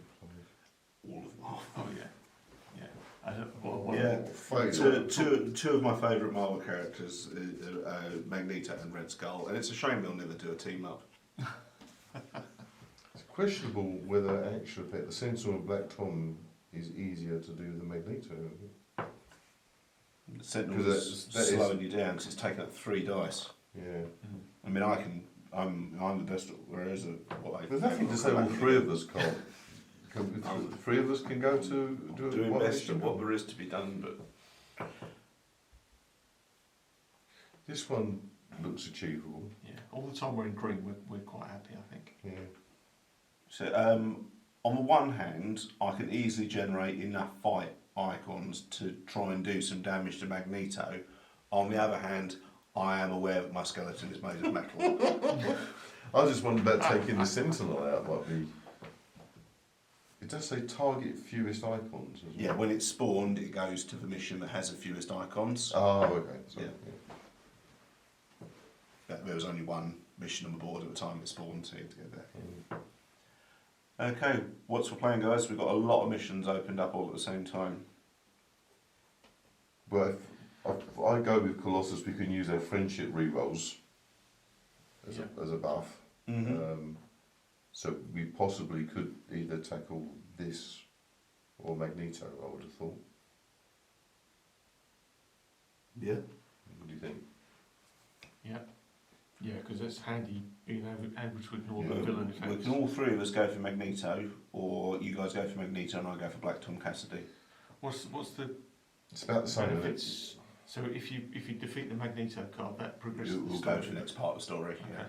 all of them. Oh yeah. Yeah. I don't. What, Yeah. Failure. Two of my favourite Marvel characters, Magneto and Red Skull, and it's a shame they'll never do a team up. It's questionable whether actual effect, the Sentinel and Black Tom is easier to do than Magneto. The Sentinel's that is- slowing you down because it's taking up 3 dice. Yeah. I mean, I'm the best. Whereas There's nothing to say all 3 of us can't. If 3 of us can go to do doing one best mission. at what there is to be done, but This one looks achievable. Yeah. All the time we're in green, we're quite happy, I think. Yeah. so on the one hand, I can easily generate enough fight icons to try and do some damage to Magneto. On the other hand, I am aware that my skeleton is made of metal. I was just wondering about taking the Sentinel out. Might be. does say target fewest icons as well. Yeah, when it's spawned, it goes to the mission that has the fewest icons. Oh, okay. Sorry. Yeah. There was only one mission on the board at the time it spawned, so you had to get there. Okay, what's for playing, guys? We've got a lot of missions opened up all at the same time. Well, if I go with Colossus, we can use our friendship rerolls as a buff. Mm-hmm. So we possibly could either tackle this or Magneto, I would have thought. Yeah. What do you think? Yeah. Yeah, because it's handy being able to ignore Yeah. the villain We effects. can all three of us go for Magneto, or you guys go for Magneto and I go for Black Tom Cassidy. What's the It's about the same. isn't it? benefits? So if you defeat the Magneto card, that progresses We'll the go story. for the next part of the story. Okay.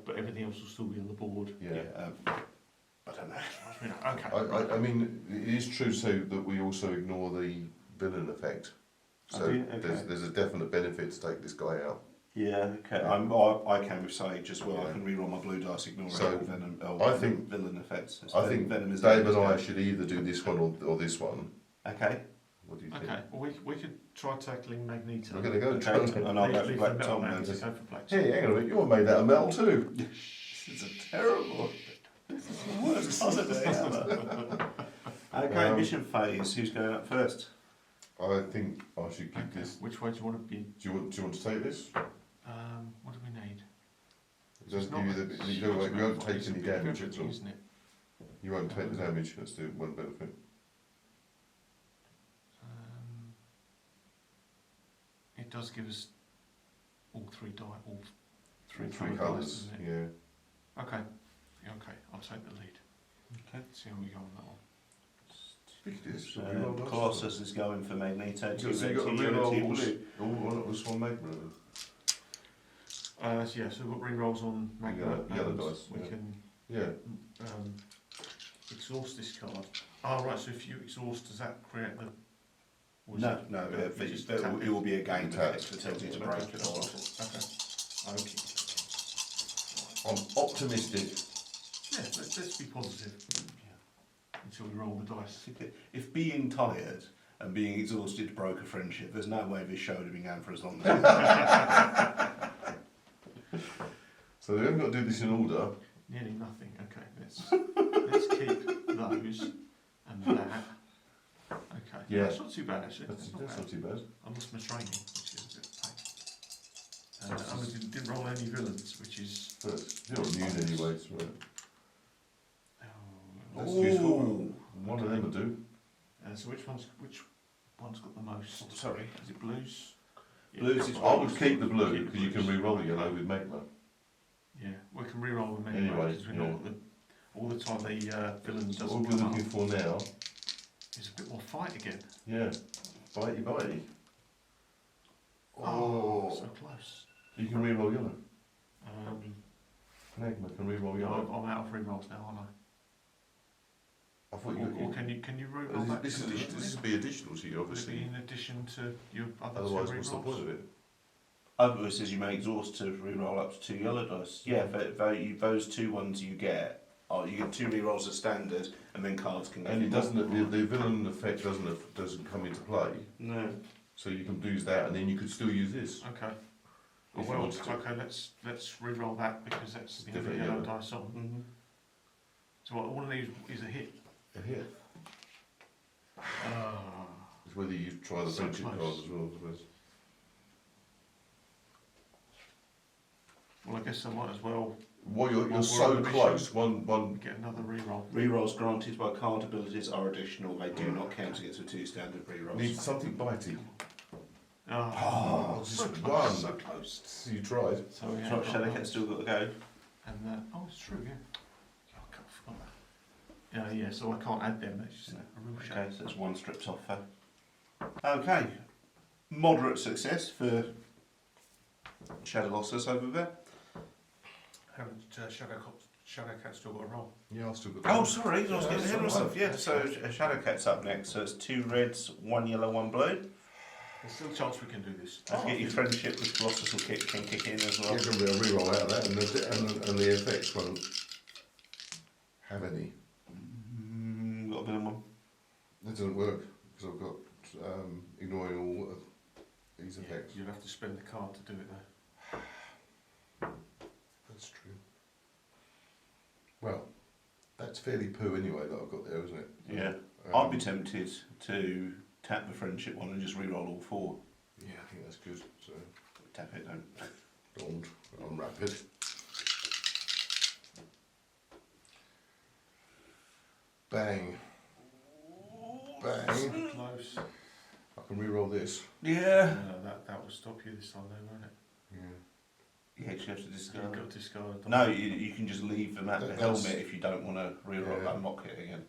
But everything else will still be on the board. Yeah. I don't know. Okay. I mean, it is true so that we also ignore the villain effect. So Okay. there's a definite benefit to take this guy out. Yeah, okay. Yeah. I can with Sage as well. Yeah. I can reroll my blue dice, ignoring So, all venom. I think- villain effects. I think Venom is Dave and the- I should either do this one or this one. Okay. What do you think? Okay. Well, we could try tackling Magneto. We're going to go Okay. try And I'll go for Leave Black the metal Tom man then. to go for Black. Hey, hang on a minute, you were made out of metal too. It's a terrible. This is the worst holiday ever. Okay, mission phase. Who's going up first? I think I should give Okay. this. Which way do you want to be? Do you want to take this? What do we need? It doesn't give you the. You won't take any damage at all. Isn't it? You won't take the damage. That's the one benefit. It does give us all three Three dice, colours. doesn't it? Yeah. Okay. Yeah, okay. I'll take the lead. Okay. See how we go on that one. Speak of this. we roll those. Colossus is going for Magneto. So you got to reroll all of this one Magma. So yeah, so we've got re-rolls on Magma. Yellow and dice, We yeah. can Yeah. exhaust this card. Oh right, so if you exhaust, does that create the... or is No, it- no, you just tap it will be a game Tap. effect that tells you to break it or Okay. I'm optimistic. Yeah, let's be positive. Until we roll the dice. If being tired and being exhausted broke a friendship, there's no way this show would have been going for as long as So we haven't got to do this in order. Nearly nothing. Okay, let's keep those and that. Okay. Yeah. That's not too bad actually. That's not not bad. too bad. I lost my training, which is a bit of pain. I didn't roll any villains, which is... But you're not immune anyway, so that's Ooh. useful. One of them will do. So which one's got the most? Sorry. Is it blues? Yeah. Blues is- I would keep the blue Keep because you can blues. re-roll the yellow with Magma. Yeah, we can re-roll them anyway, Anyway, because we know what all the time the villain So doesn't what we're come up. looking for now, Is a bit more fight again. yeah, bitey. Oh, so close. You can re-roll yellow. Um, Magma can re-roll yeah, yellow. I'm out of re-rolls now, aren't I? I thought you Or can you re-roll that? this would be additional to you, Would it be obviously. in addition to your other Otherwise, two what's the re-rolls? point of it? Other says you may exhaust to re-roll up to 2 yellow dice. Yeah, those two ones you get, you get 2 re-rolls as standard, and then cards can go. And it for doesn't. multiple. The villain effect doesn't come into play. No. So you can lose that, and then you could still use this. Okay. If you Well, wanted to. okay, let's re-roll that because that's the only Different yellow yellow. dice on. Mm-hmm. So what one of these is a hit. A hit. Ah. It's whether you try the So friendship close. cards as well, I suppose. Well, I guess I might as well Well, you're Well, so we're on the close. One. get another re-roll. Re-rolls granted by card abilities are additional. They do not count against the 2 standard re-rolls. Needs something bitey. Oh, just so one. close, so close. So you tried. So yeah, Shot got Shadowcat those. still got to go. And it's true, yeah. Yeah, I can't forget that. Yeah, so I can't add them. It's just a real shame. Okay, so that's 1 stripped off there. Okay. Moderate success for Shadowlossus over there. Haven't Shadowcat still got a roll? Yeah, I've still got. Oh, sorry, I was Yeah, getting that's ahead of all right. myself. Yeah, so Shadowcat's up next. So it's 2 reds, 1 yellow, 1 blue. There's still a chance we can do this. Don't forget your friendship with Colossus can kick in as well. You're going to be able to re-roll out of that, and the effects won't. have any. Got a bit of one. That doesn't work because I've got ignoring all of these effects. You'll have to spend the card to do it though. That's true. Well, that's fairly poo anyway that I've got there, isn't it? Yeah. I'd be tempted to tap the friendship one and just re-roll all 4. Yeah, I think that's good. So Tap it, don't. don't unwrap it. Bang. Bang. Close. I can re-roll this. Yeah. No, that will stop you this time though, won't it? Yeah. You actually have to You've discard. got to discard. No, you can just leave them at the That's- helmet if you don't want to re-roll Yeah. unlock it again.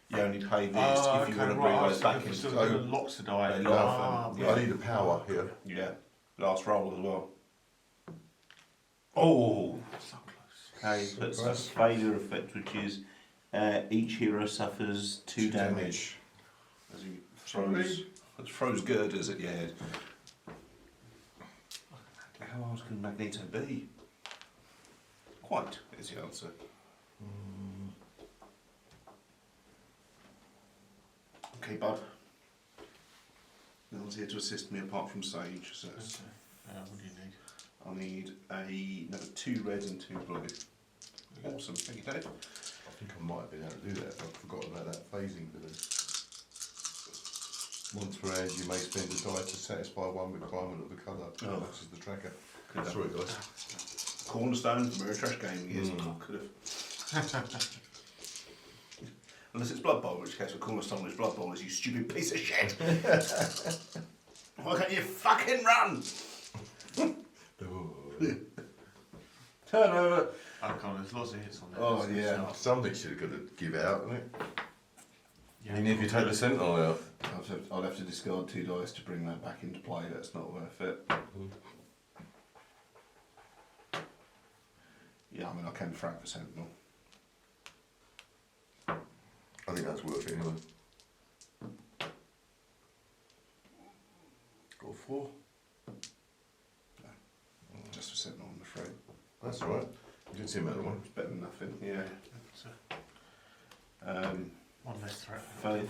You only pay this Oh, if you okay, want to right. re-roll I it was back thinking into. for so- some locks to die. They love them. I need a power here. Yeah. Last roll as well. Oh. So close. Okay, puts a Nice. failure effect, which is each hero suffers 2 damage. As he throws girders at your head. How else can Magneto be? Quite is the answer. Okay, bud. No one's here to assist me apart from Sage, so Okay. What do you need? I need another 2 red and 2 blue. Awesome, thank you, Dave. I think I might be able to do that. I've forgotten about that phasing ability. Once per round, you may spend a die to satisfy one requirement of the colour. Oh. That is the tracker. Could Sorry, guys. Cornerstone for Mirror Trash Gaming is. Could have. Unless it's Blood Bowl, in which case a Cornerstone is Blood Bowl is you stupid piece of shit. Why can't you fucking run? Turn over. Arkham, there's lots of hits on there. Oh, There's yeah. stuff. Somebody should have got to give out, isn't it? Yeah, Even if you take the Sentinel out. I'd have to discard 2 dice to bring that back into play. That's not worth it. Yeah, I mean, I can frag the Sentinel. I think that's worth it anyway. Got 4. Just for Sentinel, I'm afraid. That's alright. You didn't see him at the one. It's better than nothing, yeah. It's, one less threat.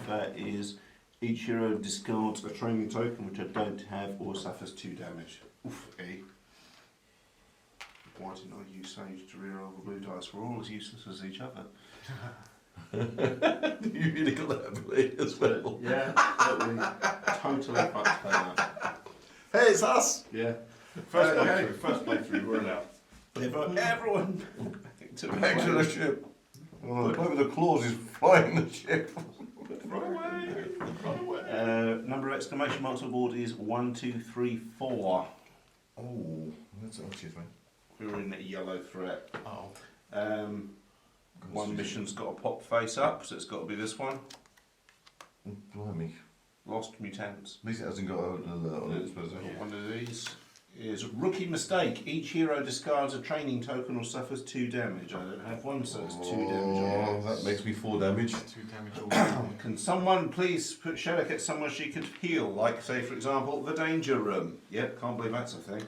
That is each hero discards a training token which I don't have or suffers 2 damage. Oof, eh? Why didn't I use Sage to reroll the blue dice? We're all as useless as each other. You really got that ability as well. Yeah, totally fucked that. Hey, it's us! Yeah. First playthrough, we're allowed. Everyone Back to the ship. Oh, the bloke with the claws is flying the ship. Run away! Run away! Number of exclamation marks on board is 1, 2, 3, 4. Oh, that's cheers, mate. We're in a yellow threat. Oh. One mission's got a pop face up, so it's got to be this one. Blimey. Lost Mutants. At least it hasn't got an alert on it, I suppose. Yeah. One of these is rookie mistake. Each hero discards a training token or suffers 2 damage. I don't have one, so it's 2 damage. Oh, that makes me 4 damage. 2 damage all. Can someone please put Shadowcat somewhere she could heal? Like, say, for example, the danger room. Yep, can't believe that's a thing.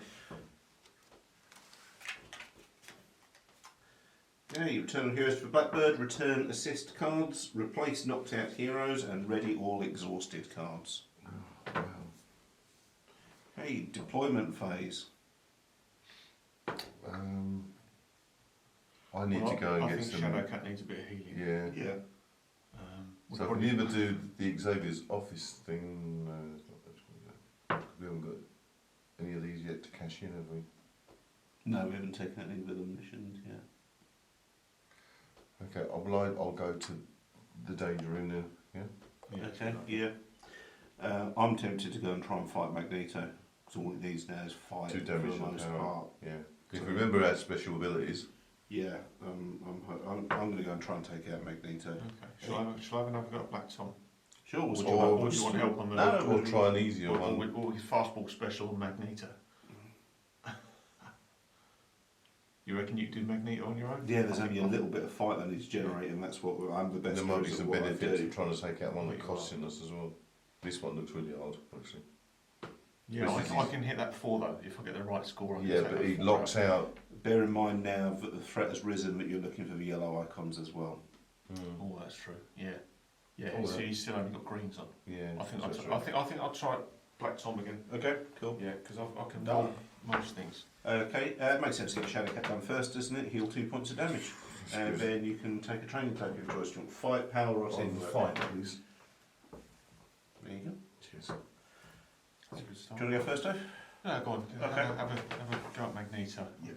Yeah, you return heroes for Blackbird, return assist cards, replace knocked out heroes, and ready all exhausted cards. Wow. Hey, deployment phase. I need to go and I get think some. Shadowcat needs a bit of healing. Yeah. Yeah. We'll So can probably- you ever do the Xavier's office thing? No, it's not that. We haven't got any of these yet to cash in, have we? No, we haven't taken any of the missions yet. Okay, I'll go to the danger room then. Yeah. Yeah. Okay, yeah. I'm tempted to go and try and fight Magneto, because all it needs now is fight 2 for damage the on most power. part. Yeah. Because remember our special abilities. Yeah, I'm going to go and try and take out Magneto. Okay. Shall I have another go at Black Tom? Sure, Or- we'll Or do you want help on the... No, Or try an easier one. Or his fastball special on Magneto? You reckon you could do Magneto on your own? Yeah, there's only a little bit of fight I need to generate, and that's what I'm the best. There might be at some what I benefits do. of trying to take out one that Yeah. costs us as well. This one looks really hard, actually. Yeah, This is I can hit that 4 though, if I get the right score. I can Yeah, take but that he 4 locks out Bear in mind now that the threat has risen, that you're looking for the yellow icons as well. Oh, that's true. Yeah. Yeah. Oh, So yeah. he's still only got greens on. Yeah. I think that's I think I'll try Black Tom again. Okay, cool. Yeah, because I can Done. roll most things. Okay, it makes sense to get Shadowcat done first, doesn't it? Heal 2 points of damage. And then you can take a training token of choice. Do you want fight, power, or teamwork? Fight, please. There you go. Cheers. That's a good start. Do you want to go first, Dave? No, go on. Okay. Have a go at Magneto. Yeah.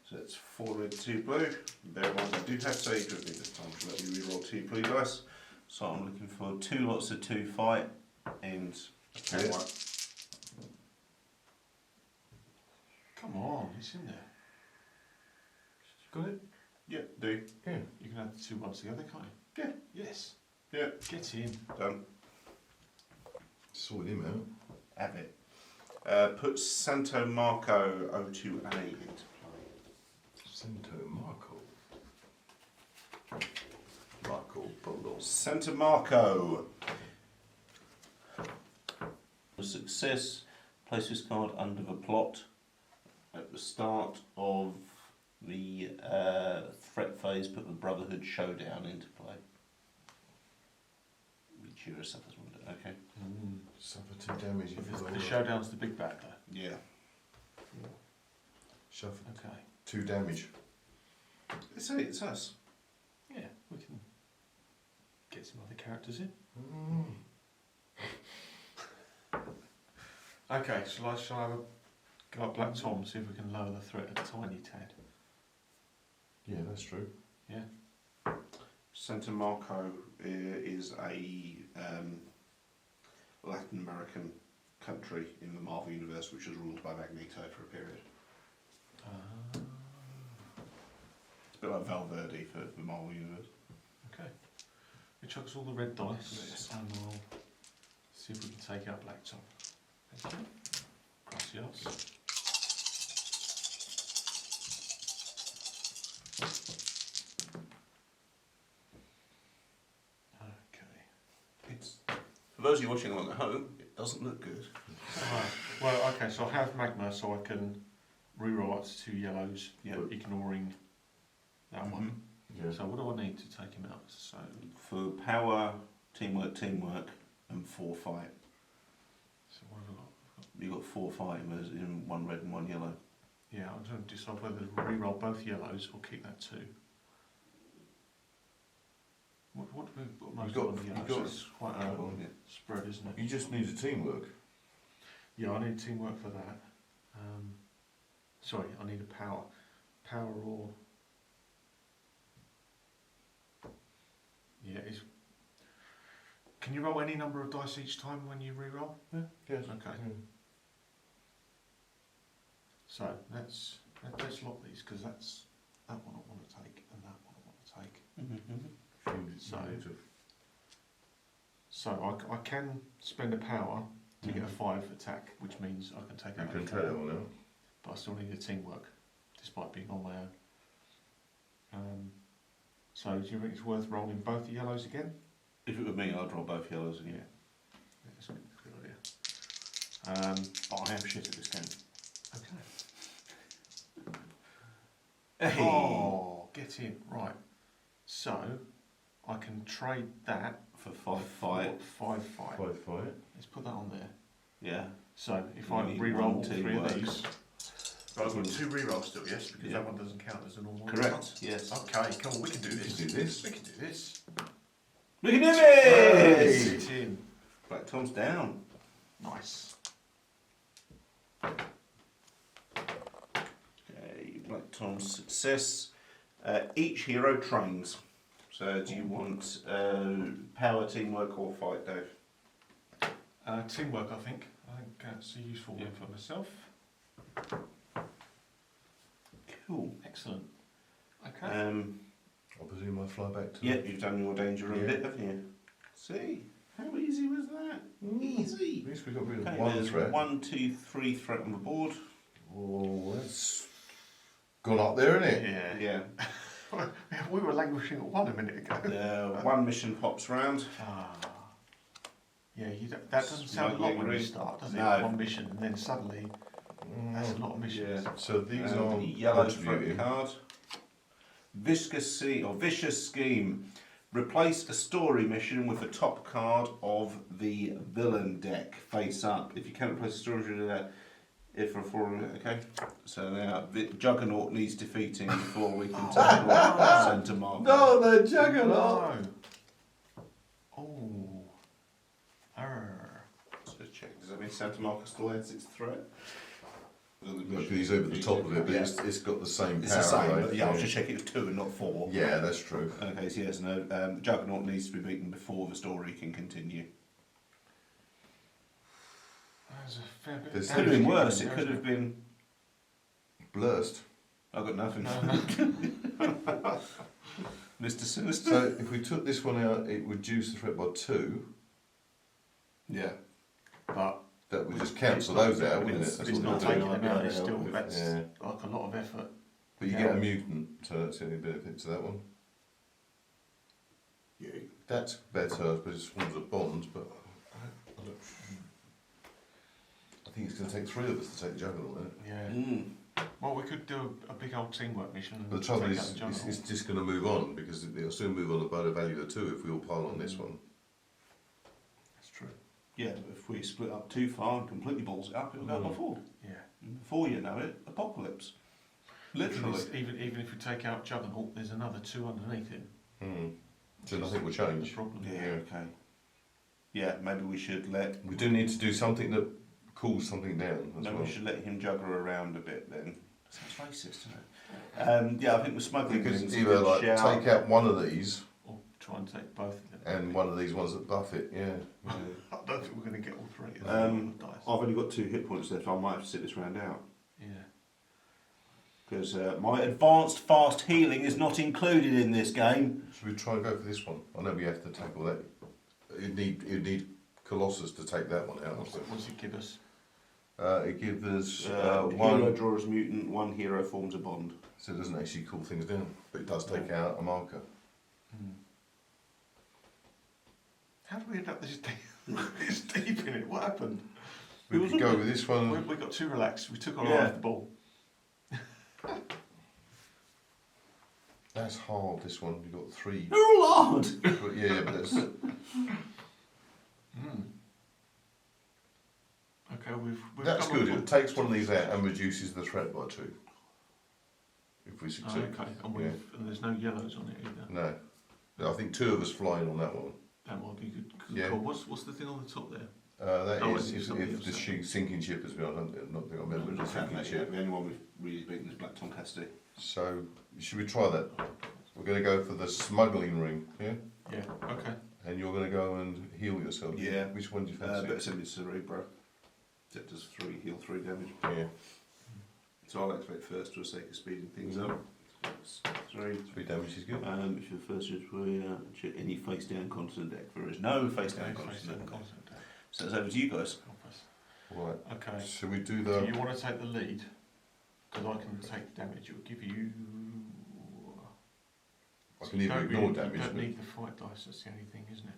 So it's 4 red, 2 blue. Bear in mind, I do have sage with me this time to let me reroll 2 blue dice. So I'm looking for 2 lots of 2 fight and a power. Yeah. Come on, it's in there. Got it? Yeah, do. Yeah. You can add the 2 ones together, can't you? Yeah. Yes. Yeah. Get in. Done. Sort him out. Have it. Put Santo Marco O2A into play. Santo Marco. Marco Polo. Santa Marco. A success. Place this card under the plot at the start of the threat phase. Put the Brotherhood showdown into play. Richura suffers one. Okay. Suffer 2 damage if you The showdown's the big bad though. Yeah. Suffer Okay. 2 damage. It's us. Yeah, we can get some other characters in. Okay, shall I have a go at Black Tom, see if we can lower the threat a tiny tad? Yeah, that's true. Yeah. Santa Marco is a Latin American country in the Marvel Universe which was ruled by Magneto for a period. It's a bit like Valverde for the Marvel Universe. Okay. We chucks all the red dice Yes. and we'll see if we can take out Black Tom. Thank you. Gracias. Okay. It's, for those of you watching along at home, it doesn't look good. Well, okay, so I have Magma so I can reroll up to 2 yellows, Yeah. ignoring that one. Yeah. So what do I need to take him out? So For power, teamwork, and 4 fight. So what have I got? You've got 4 fight in 1 red and 1 yellow. Yeah, I'm trying to decide whether to re-roll both yellows or keep that 2. What have we got most got- on the you've yellows? got- It's quite a spread, isn't it? You just need a teamwork. Yeah, I need teamwork for that. Sorry, I need a power. Power or... Yeah, it's... Can you roll any number of dice each time when you re-roll? Yeah. Yes. Okay. So let's lock these because that's that one I want to take and that one I want to take. So I can spend a power to get a 5 attack, which means I can take You out can a take that one out. but I still need a teamwork, despite being on my own. So do you think it's worth rolling both the yellows again? If it were me, I'd roll both yellows again. Yeah, that's a good idea. But I am shit at this game. Okay. Hey! Oh, get in. Right. So I can trade that For 5 fight. 5 fight. 5 fight. Let's put that on there. Yeah. So if You I need re-roll one all 3 of teamwork. these. But I've got 2 re-rolls still, yes, because Yeah. that one doesn't count as a normal Correct, re-roll. yes. Okay, come on, we can do You this. can do this. We can do this. We can do this! Sit in. Black Tom's down. Nice. Okay, Black Tom's success. Each hero trains. So do you want power, teamwork or fight, Dave? Teamwork, I think. I think that's a useful one for myself. Cool. Excellent. Okay. I presume I fly back to Yeah, you've done your danger room Yeah. bit, haven't you? See? How easy was that? Easy. At least we got rid of Okay, one there's threat. 1, 2, 3 threat on the board. Oh, that's gone up there, isn't it? Yeah. Yeah. We were languishing at 1 a minute ago. 1 mission pops round. Yeah, that doesn't sound a lot when you start, does it? No. 1 mission and then suddenly That's a lot of missions. Yeah. So these The are yellow threat contributing. card. Vicious scheme. Replace a story mission with the top card of the villain deck face up. If you can't replace a story mission, if for okay. So now Juggernaut needs defeating before we can take one centre marker. No, they're Juggernaut. No. Oh. Arr. So check. Does that mean centre marker still adds its threat? Look, he's over the top of it, but it's got the same It's power. the same, right? but yeah, I was just checking it was 2 and not 4. Yeah, that's true. Okay, so yes, no, Juggernaut needs to be beaten before the story can continue. There's a fair bit. There's- of Could have been damage worse, in it there, could have isn't been... Blurst. I've got nothing. No. Mr. Sinister? So if we took this one out, it would reduce the threat by 2. Yeah. But That would just It's cancel not- those out, but wouldn't it? it's, That's it's what not we'll taking do. them out. It's Yeah, still yeah. that's Yeah. like a lot of effort. But you Yeah. get a mutant, so that's the only benefit to that one. Yeah. That's better, but it's one's a bond, but I think it's going to take 3 of us to take the Juggernaut, isn't it? Yeah. Mm. Well, we could do a big old teamwork mission. And But the trouble take is, out the Juggernaut. it's just going to move on, because it'll soon move on about a value of 2 if we all pile on this one. That's true. Yeah, but if we split up too far and completely balls it up, it'll go by 4. Yeah. And before you know it, apocalypse. Literally. Even if we take out Juggernaut, there's another 2 underneath him. So nothing will The change. problem. Yeah, okay. Yeah, maybe we should let... We do need to do something that cools something down as Maybe well. we should let him juggle around a bit then. Sounds racist, doesn't it? Yeah, I think we're smuggling Because things. either like take out one of these Or try and take both of them. and one of these ones that buff it. Yeah. I don't think we're going to get all 3 of Um, them. I've only got 2 hit points left. I might have to sit this round out. Yeah. Because my advanced fast healing is not included in this game. Should we try and go for this one? I know we have to tackle that. It'd need Colossus to take that one out. What does it give us? It gives us Hero one, draws mutant, 1 hero forms a bond. so it doesn't actually cool things down, but it does take out a marker. How do we end up this deep in it? What happened? We could go with this one. We got too relaxed. We took our eye Yeah. off the ball. That's hard. This one you got 3. They're all hard! But yeah, but that's Okay, we've that's come good. up It takes one of these out and reduces the threat by 2. If we with- succeed. okay, and, Yeah. and there's no yellows on it either. No, I think 2 of us flying on that one. That might be good. Yeah. Cool. What's the thing on the top there? That Oh, is it's if something the else. sinking ship has been on. Not think I remember the sinking ship. The only one we've really beaten is Black Tom Cassidy. So should we try that? We're going to go for the smuggling ring, yeah. Yeah. Okay. And you're going to go and heal yourself. Yeah. Which one do you fancy? Better send it to Cerebro. That does 3, heal 3 damage. Yeah. So I'll activate first for the sake of speeding things up. That's 3. 3 damage is good. If your first is check any face down constant deck. There is no face down constant deck. So it's over to you guys. Right. Okay. Should we do Do the? you want to take the lead? Because I can take damage. It will give you. I So can you either don't ignore really- damage. You don't but- need the fight dice. That's the only thing, isn't it?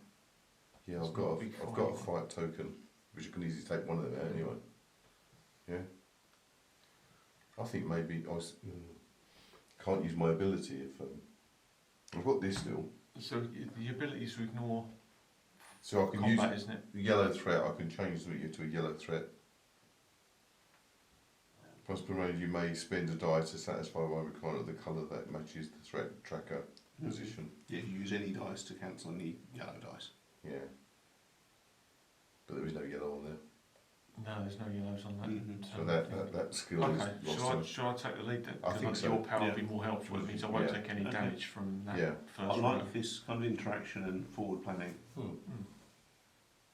Yeah, It's I've got not a a, big I've got a fight. fight token, which you can easily take one of them out anyway. Yeah. I think maybe can't use my ability if I've got this still, So the ability is to ignore so I can use combat, isn't it? the yellow threat. I can change it to a yellow threat. Once per round, you may spend a die to satisfy one requirement of the colour that matches the threat tracker position. Yeah, you use any dice to cancel any yellow dice. Yeah. But there is no yellow on there. No, there's no yellows on that. Mhm. So that skill Okay, is lost. shall I take the lead then? I think Because so. your power Yeah. will be more helpful. It means I won't Yeah. take any Okay. damage from that Yeah. first I row. like this kind of interaction and forward planning.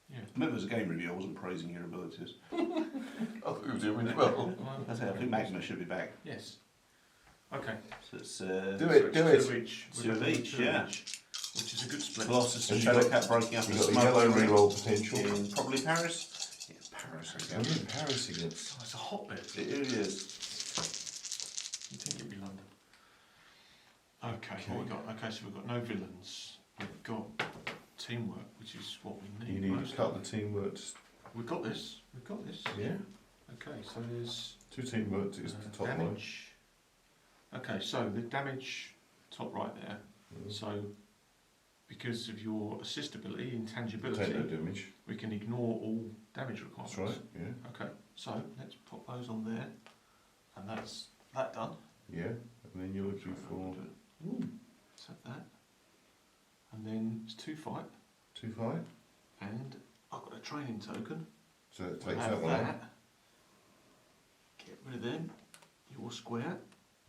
Yeah. Remember, as a game review, I wasn't praising your abilities. I thought you were doing really well. That's how I think Magma should be back. Yes. Okay. So it's Do So it, it's do 2 it. each. Two We're of going each, two yeah. each, which is a good split. Colossus and And you've Shadowcat breaking up You've the got the yellow smuggling ring reroll potential. in probably Paris. Yeah, Paris We're again. in Paris again. Oh, it's a hotbed. It really is. You think it'd be London? Okay, what we got? Okay, so we've got no villains. We've got teamwork, which is what we need. You need to mostly. cut the teamwork. We've got this. We've got this. Yeah. Okay, so there's 2 teamwork is the top line. damage. Okay, so the damage top right there. So because of your assist ability, Take no intangibility, damage. we can ignore all damage requirements. That's right, yeah. Okay, so let's pop those on there, and that's that done. Yeah, and then you're looking for So that, and then it's 2 fight, 2 fight. and I've got a training token. So it We'll takes have that one out. that. Get rid of them. Your square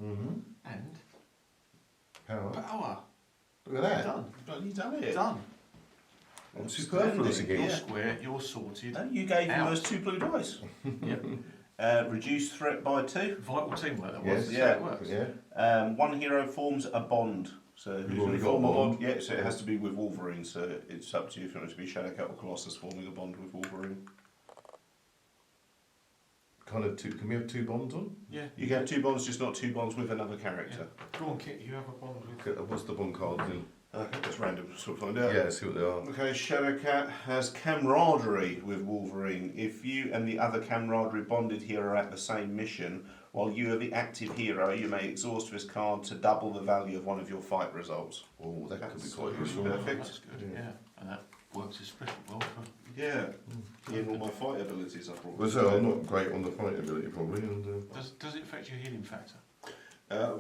Mm-hmm. and Power. power. Look at that. Done. You done it. Done. I'm superfluous Outstanding. again. Your square. You're sorted. No, you gave him Out. those 2 blue dice. Yep. Reduce threat by 2. Vital teamwork. That Yes. was. Yeah. Yeah. It works. Yeah. One hero forms a bond. So We've who's already going to got form a one. bond? Yeah, so it has to be with Wolverine. So it's up to you if you want it to be Shadowcat or Colossus forming a bond with Wolverine. Kind of 2. Can we have 2 bonds on? Yeah. You can have 2 bonds, just not 2 bonds with another character. Go on, Kit. You have a bond with. Okay, what's the bond card then? Okay, that's random. So we'll find out. Yeah, see what they are. Okay, Shadowcat has camaraderie with Wolverine. If you and the other camaraderie bonded hero are at the same mission, while you are the active hero, you may exhaust this card to double the value of one of your fight results. Oh, that could be That's quite useful. perfect. That's good. Yeah. Yeah. And that works especially well for. Yeah, and all my fight abilities I've brought. Well, so I'm not great on the fight ability probably, and Does it affect your healing factor?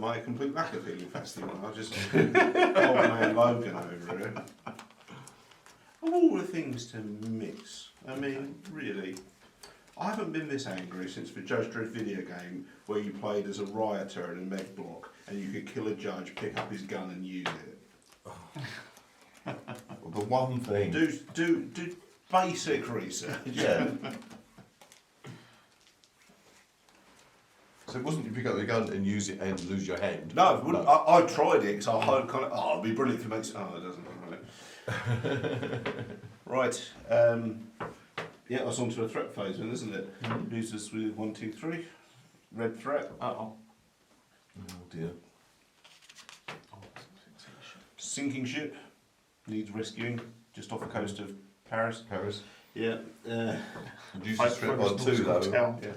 My complete lack of healing fasting. I just old man Logan over here. Of all the things to miss, I mean, really, I haven't been this angry since the Judge Dredd video game where you played as a rioter in a med block and you could kill a judge, pick up his gun and use it. the one thing. Do basic research. Yeah. So it wasn't you pick up the gun and use it and lose your hand. No, it wouldn't. I tried it because I heard kind of, it'd be brilliant if it makes. Oh, it doesn't. Right. Yeah, that's on to a threat phase then, isn't it? Leaves us with 1, 2, 3. Red threat. Oh. Oh dear. Sinking ship. Needs rescuing. Just off the coast of Paris. Paris. Yeah. Reduces threat by 2 though. Yeah.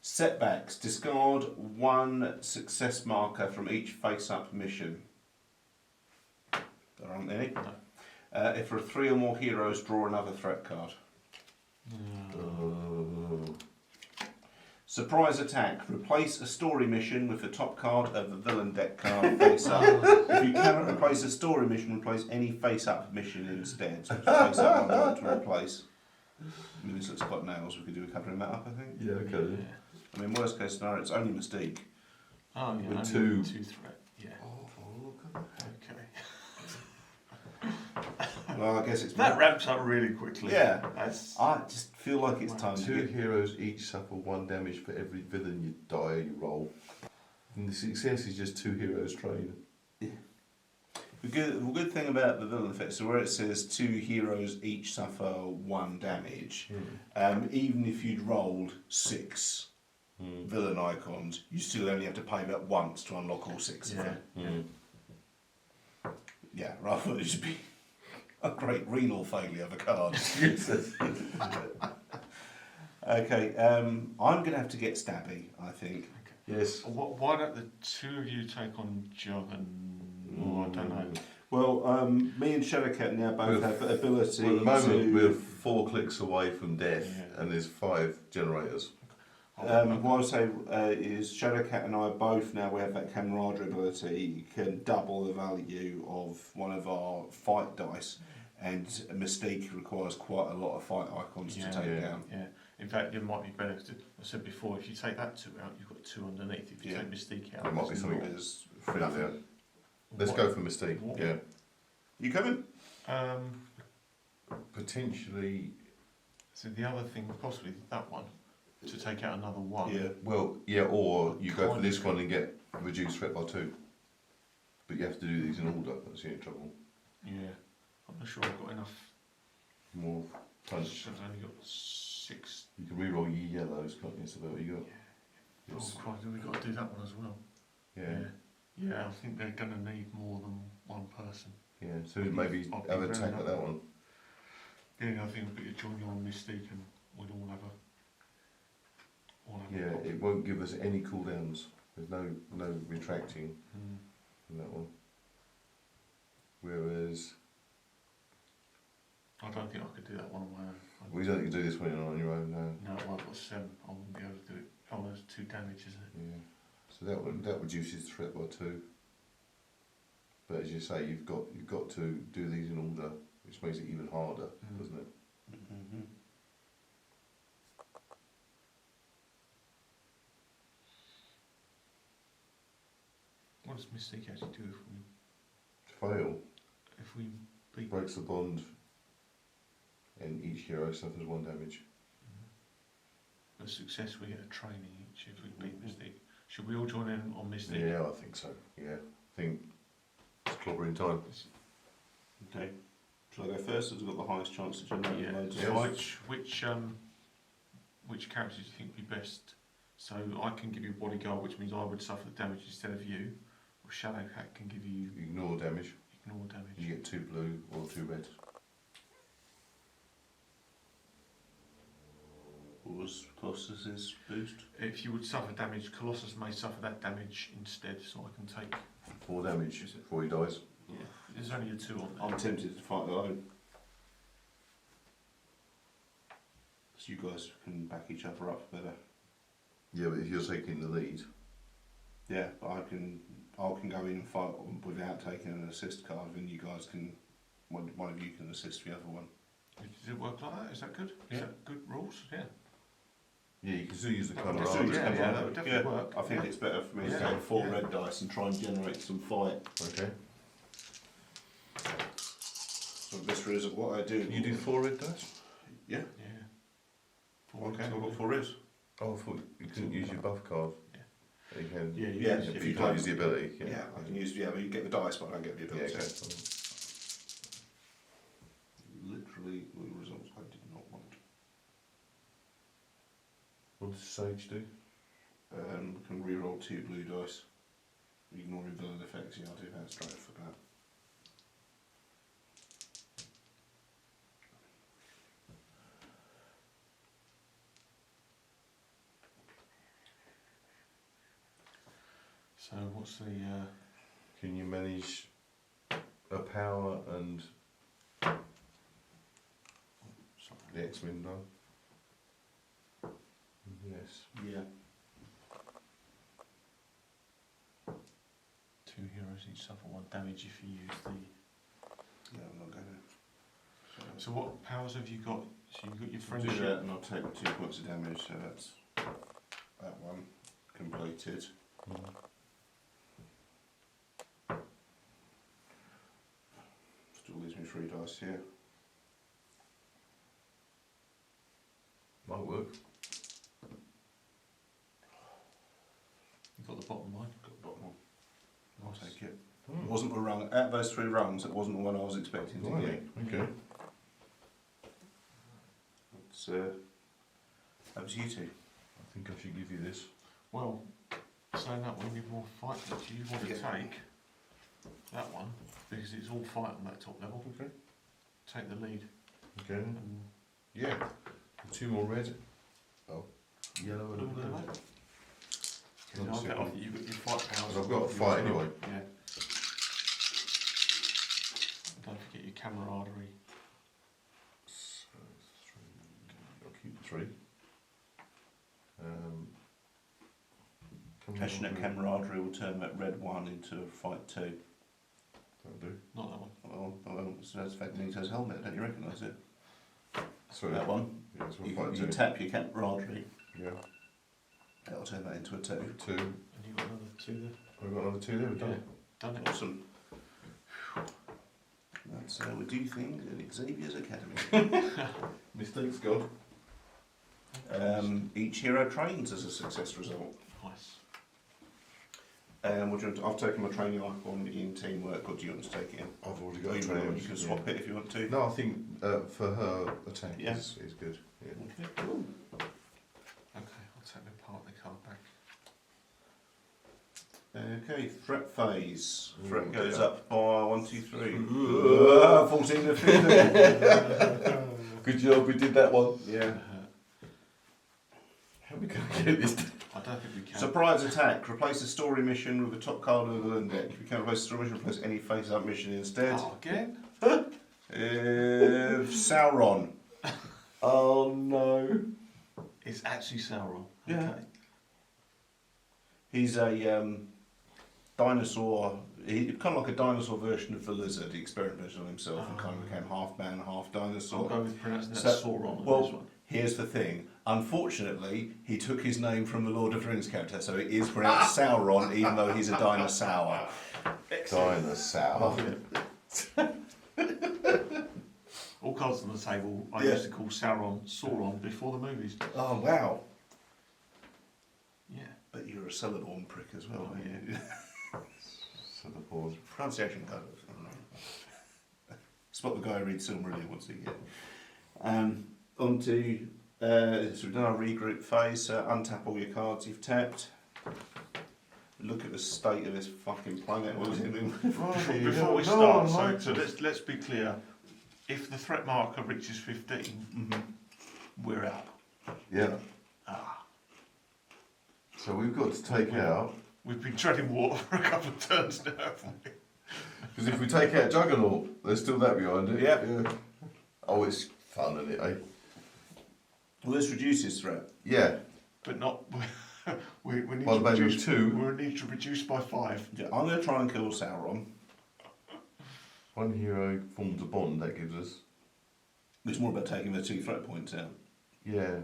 Setbacks. Discard 1 success marker from each face-up mission. There aren't any. No. If there are 3 or more heroes, draw another threat card. Surprise attack. Replace a story mission with the top card of the villain deck card face up. If you cannot replace a story mission, replace any face-up mission instead. So face up one want to replace. I mean, this looks quite nails. We could do a covering that up, I think. Yeah, okay. Yeah. I mean, worst case scenario, it's only Mystique. Oh, yeah. With only 2. 2 threat. Yeah. Okay. Well, I guess it's That wraps up really quickly. Yeah. That's. I just feel like it's time to 2 get... heroes each suffer 1 damage for every villain you die you roll. And the success is just 2 heroes train. The good thing about the villain effect, so where it says 2 heroes each suffer 1 damage, even if you'd rolled 6 villain icons, you still only have to pay that once to unlock all 6 of them. Yeah, rather than just be a great renal failure of a card. Okay, I'm going to have to get stabby, I think. Yes. Why don't the 2 of you take on John? Oh, I don't know. Well, me and Shadowcat now both have the ability Well, at the moment to... we're 4 clicks away from death, Yeah. and there's 5 generators. What I would say is Shadowcat and I both now we have that camaraderie ability can double the value of one of our fight dice, and Mystique requires quite a lot of fight icons to take down. Yeah. In fact, it might be better. I said before, if you take that 2 out, you've got 2 underneath. If you take Mystique out, There might be something There's free nothing. there. Let's go for Mystique. What? Yeah. You coming? Potentially. So the other thing, possibly that one, to take out another 1. Yeah. Well, yeah, or you go for Kind this of. one and get reduced threat by 2. But you have to do these in order. That's the only trouble. Yeah. I'm not sure I've got enough. More punch. I've only got 6. You can reroll your yellows, can't you? So that you got. Oh, Christ, we've got to do that one as well. Yeah. Yeah, I think they're going to need more than 1 person. Yeah. So maybe I'll be have a very attack at that one. Yeah, I think we'll join you on Mystique and we'd all have Or Yeah, it won't give us any cooldowns. There's no retracting in that one. Whereas I don't think I could do that one on my own. we don't think you do this one on your own. No. No, I've got 7. I wouldn't be able to do it. Oh, there's 2 damage, isn't it? Yeah. So that reduces threat by 2. But as you say, you've got to do these in order, which makes it even harder, doesn't it? Mm-hmm. What does Mystique actually do Fail if we beat? breaks the bond, and each hero suffers 1 damage. A success, we get a training each if we beat Mystique. Should we all join in on Mystique? Yeah, I think so. Yeah, I think it's clobbering time. Okay. Shall I go first? Has it got the highest chance to generate Yeah. loads of Yes. fight? Which characters do you think would be best? So I can give you bodyguard, which means I would suffer the damage instead of you. Or Shadowcat can give you Ignore damage. ignore damage. You get 2 blue or 2 red. What was Colossus's boost? If you would suffer damage, Colossus may suffer that damage instead, so I can take. 4 damage before he dies. Yeah, there's only a 2 on there. I'm tempted to fight alone. So you guys can back each other up better. Yeah, but if you're taking the lead, Yeah, but I can go in and fight without taking an assist card, and you guys can, one of you can assist the other one. Does it work like that? Is that good? Is Yeah. that good rules? Yeah. yeah, you can still use the That colour would Still Yeah, use yeah, colour. that would definitely work. I think Yeah. it's better for me to Yeah. take 4 Yeah. red dice and try and generate some fight. Okay. So this is what I do. You do 4 red dice? Yeah. Yeah. Okay, I've got 4 reds. Oh, I thought you couldn't use your buff card. Yeah. You can. Yeah, you Yeah, use If it. you can't use the ability. Yeah, Yeah. I can use. Yeah, but you get the dice, but I don't get the Yeah, ability. okay. Literally, the results I did not want. What does Sage do? Can reroll 2 blue dice, ignoring villain effects. Yeah, I'll do that straight off the bat. So what's the? Can you manage a power and Sorry. the X-Men done? Yes. Yeah. 2 heroes each suffer 1 damage if you use the. Yeah, I'm not going to. So what powers have you got? So you've got your Do friendship. that, and I'll take the 2 points of damage. So that's that one completed. Still leaves me 3 dice here. Might work. You've got the bottom line. Got the bottom one. I'll Nice. take it. It wasn't a rung. At those 3 rungs, it wasn't the one I was expecting to Blimey, get. okay. It's, that was you 2. I think I should give you this. Well, saying that we need more fight. Do you want to Yeah. take that one because it's all fight on that top level? Okay. Take the lead. Okay. And Yeah. 2 more red. Oh. Yellow and a blue. I'll get off that you've got your fight powers. I've got a fight anyway. Yeah. And don't forget your camaraderie. So 3. I'll keep 3. Passionate camaraderie will turn that red 1 into a fight 2. That'll do. Not that one. Well, so that's Magneto's helmet. Don't you recognise it? Sorry. That one. Yeah, it's one You, fight you 2. tap your camaraderie. Yeah. That'll turn that into a 2. 2. And you've got another 2 there. I've got another 2 there. We've done Yeah. it. Done it. Awesome. That's how we do things at Xavier's Academy. Mistakes gone. Each hero trains as a success result. Nice. What do you want to, I've taken my training icon in teamwork, or do you want to take it in? I've already Oh, got you, training. you can swap it if you want to. No, I think for her attack Yeah. is good. Yeah. Okay, cool. Okay, I'll take my partner card back. Okay, threat phase. Ooh, Threat goes yeah. up by 1, 2, 3. Ooh. 14 to 15. Good job, we did that one. Yeah. How many we're going to get this. I don't think we can. Surprise attack. Replace the story mission with the top card of the villain deck. If you can't replace the story mission, replace any face-up mission instead. Oh, again? Sauron. Oh no. It's actually Sauron. Yeah. Okay. He's a dinosaur. He kind of like a dinosaur version of the lizard. He experimented on himself and kind of became half man, half dinosaur. I'll go with pronouncing that So- Sauron on well, this one. Here's the thing. Unfortunately, he took his name from the Lord of the Rings character, so it is pronounced Sauron, even though he's a dinosaur. Dinosaur. All cards on the table I Yeah. used to call Sauron before the movies. Oh wow! Yeah. But you're a Celadon prick as well, aren't you? So the board. Pronunciation code. I don't know. Spot the guy who reads Silmarillion once again. On to so we've done our regroup phase. Untap all your cards you've tapped. Look at the state of this fucking planet. What is it doing? Before we start, so let's be clear. If the threat marker reaches 15, we're up. Yeah. Ah. So we've got to take out, We've been treading water for a couple of turns now, haven't we? because if we take out Juggernaut, there's still that behind it. Yep. Yeah. Oh, it's fun, isn't it, eh? Well, this reduces threat. Yeah. But not. we need By to the value of reduce. 2. We need to reduce by 5. Yeah, I'm going to try and kill Sauron. One hero forms a bond, that gives us. It's more about taking the 2 threat points out. Yeah.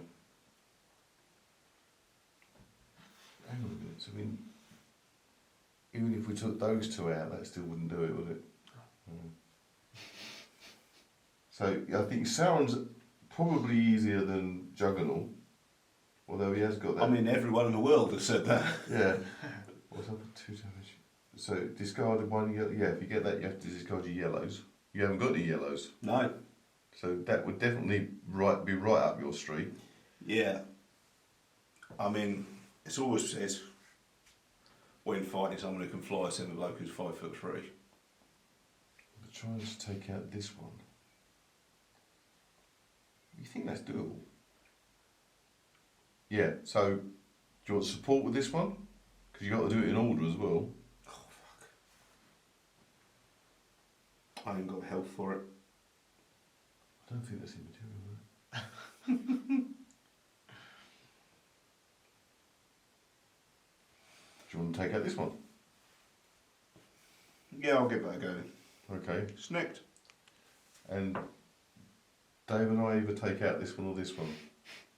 Hang on a minute. So even if we took those 2 out, that still wouldn't do it, would it? So I think Sauron's probably easier than Juggernaut, although he has got that. I mean, everyone in the world has said that. Yeah. What's up with 2 damage? So discarded 1 yellow. Yeah, if you get that, you have to discard your yellows. You haven't got any yellows, No. so that would definitely be right up your street. Yeah. I mean, it's always says when fighting someone who can fly, send a bloke who's 5'3". We're trying to take out this one. You think that's doable? Yeah. So, do you want support with this one? Because you got to do it in order as well. Oh fuck! I haven't got the health for it. I don't think that's immaterial. Do you want to take out this one? Yeah, I'll give that a go. Okay. Snicked. And Dave and I either take out this one or this one.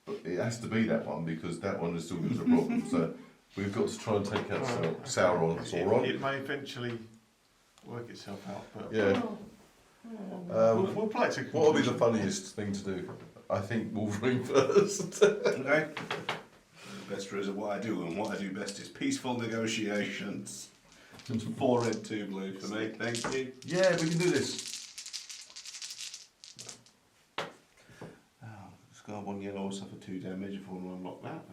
But it has to be that one because that one is still gives a problem. So we've got to try and take out Sauron. It may eventually work itself out, but Yeah. we'll play it to What would be the conclusion. funniest thing to do? I think Wolverine first. Okay. Best is what I do, and what I do best is peaceful negotiations. 4 red, 2 blue for me. Thank you. Yeah, we can do this. Discard 1 yellow or suffer 2 damage if I want to unlock that.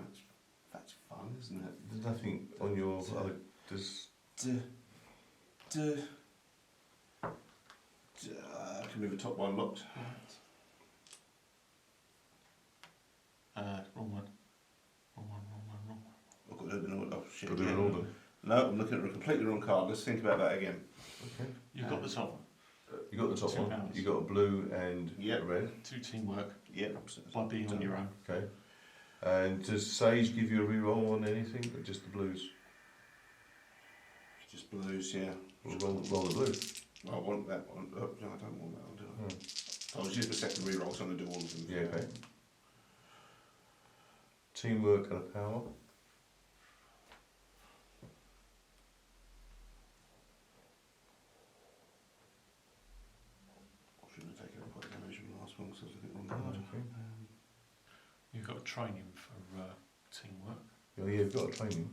That's fun, isn't it? There's nothing on your other. Just I can move the top one locked. Wrong one. I've got to do it in order. Oh shit. got to do it in order. No, I'm looking at a completely wrong card. Let's think about that again. Okay. You've got the top one. You got the top 2 one. powers. You got a blue and Yeah. a red. 2 teamwork Yep. by being on your own. Okay. And does Sage give you a reroll on anything, or just the blues? Just blues, yeah. Or roll the blue. I want that one. Oh, no, I don't want that one, do I? Oh. I was using the second reroll, so I'm going to do all of them. Yeah. Okay. Teamwork and a power. I shouldn't have taken quite damage from the last one because I was looking at the wrong card. Okay. You've got training for teamwork. Oh, yeah, you've got a training.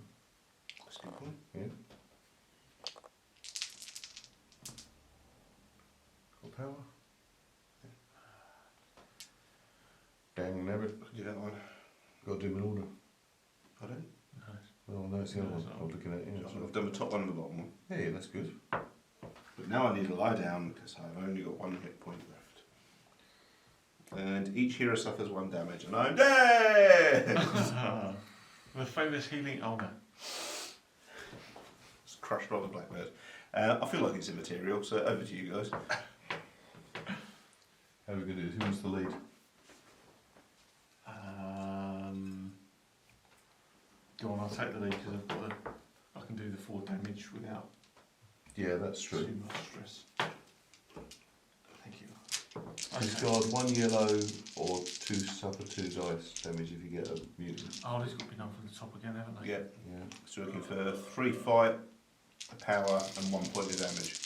That's a good point. Yeah. Got power. Gang nabbit. I can do that one. Got to do them in order. Pardon? Oh no, it's the other No, one. it's not. I was looking at it. Yeah, I've done the top one and the bottom one. hey, that's good. But now I need to lie down because I've only got 1 hit point left. And each hero suffers 1 damage, and I'm dead! The famous healing. Oh no. It's crushed by the blackbird. I feel like it's immaterial, so over to you guys. How are we going to do this? Who wants the lead? Go on, I'll take the lead because I can do the 4 damage without Yeah, that's true. too much stress. Thank you. Discard 1 yellow or 2 suffer 2 dice damage if you get a mutant. Oh, these got to be done from the top again, haven't they? Yeah. Yeah. So we're looking for 3 fight, a power, and 1 point of damage.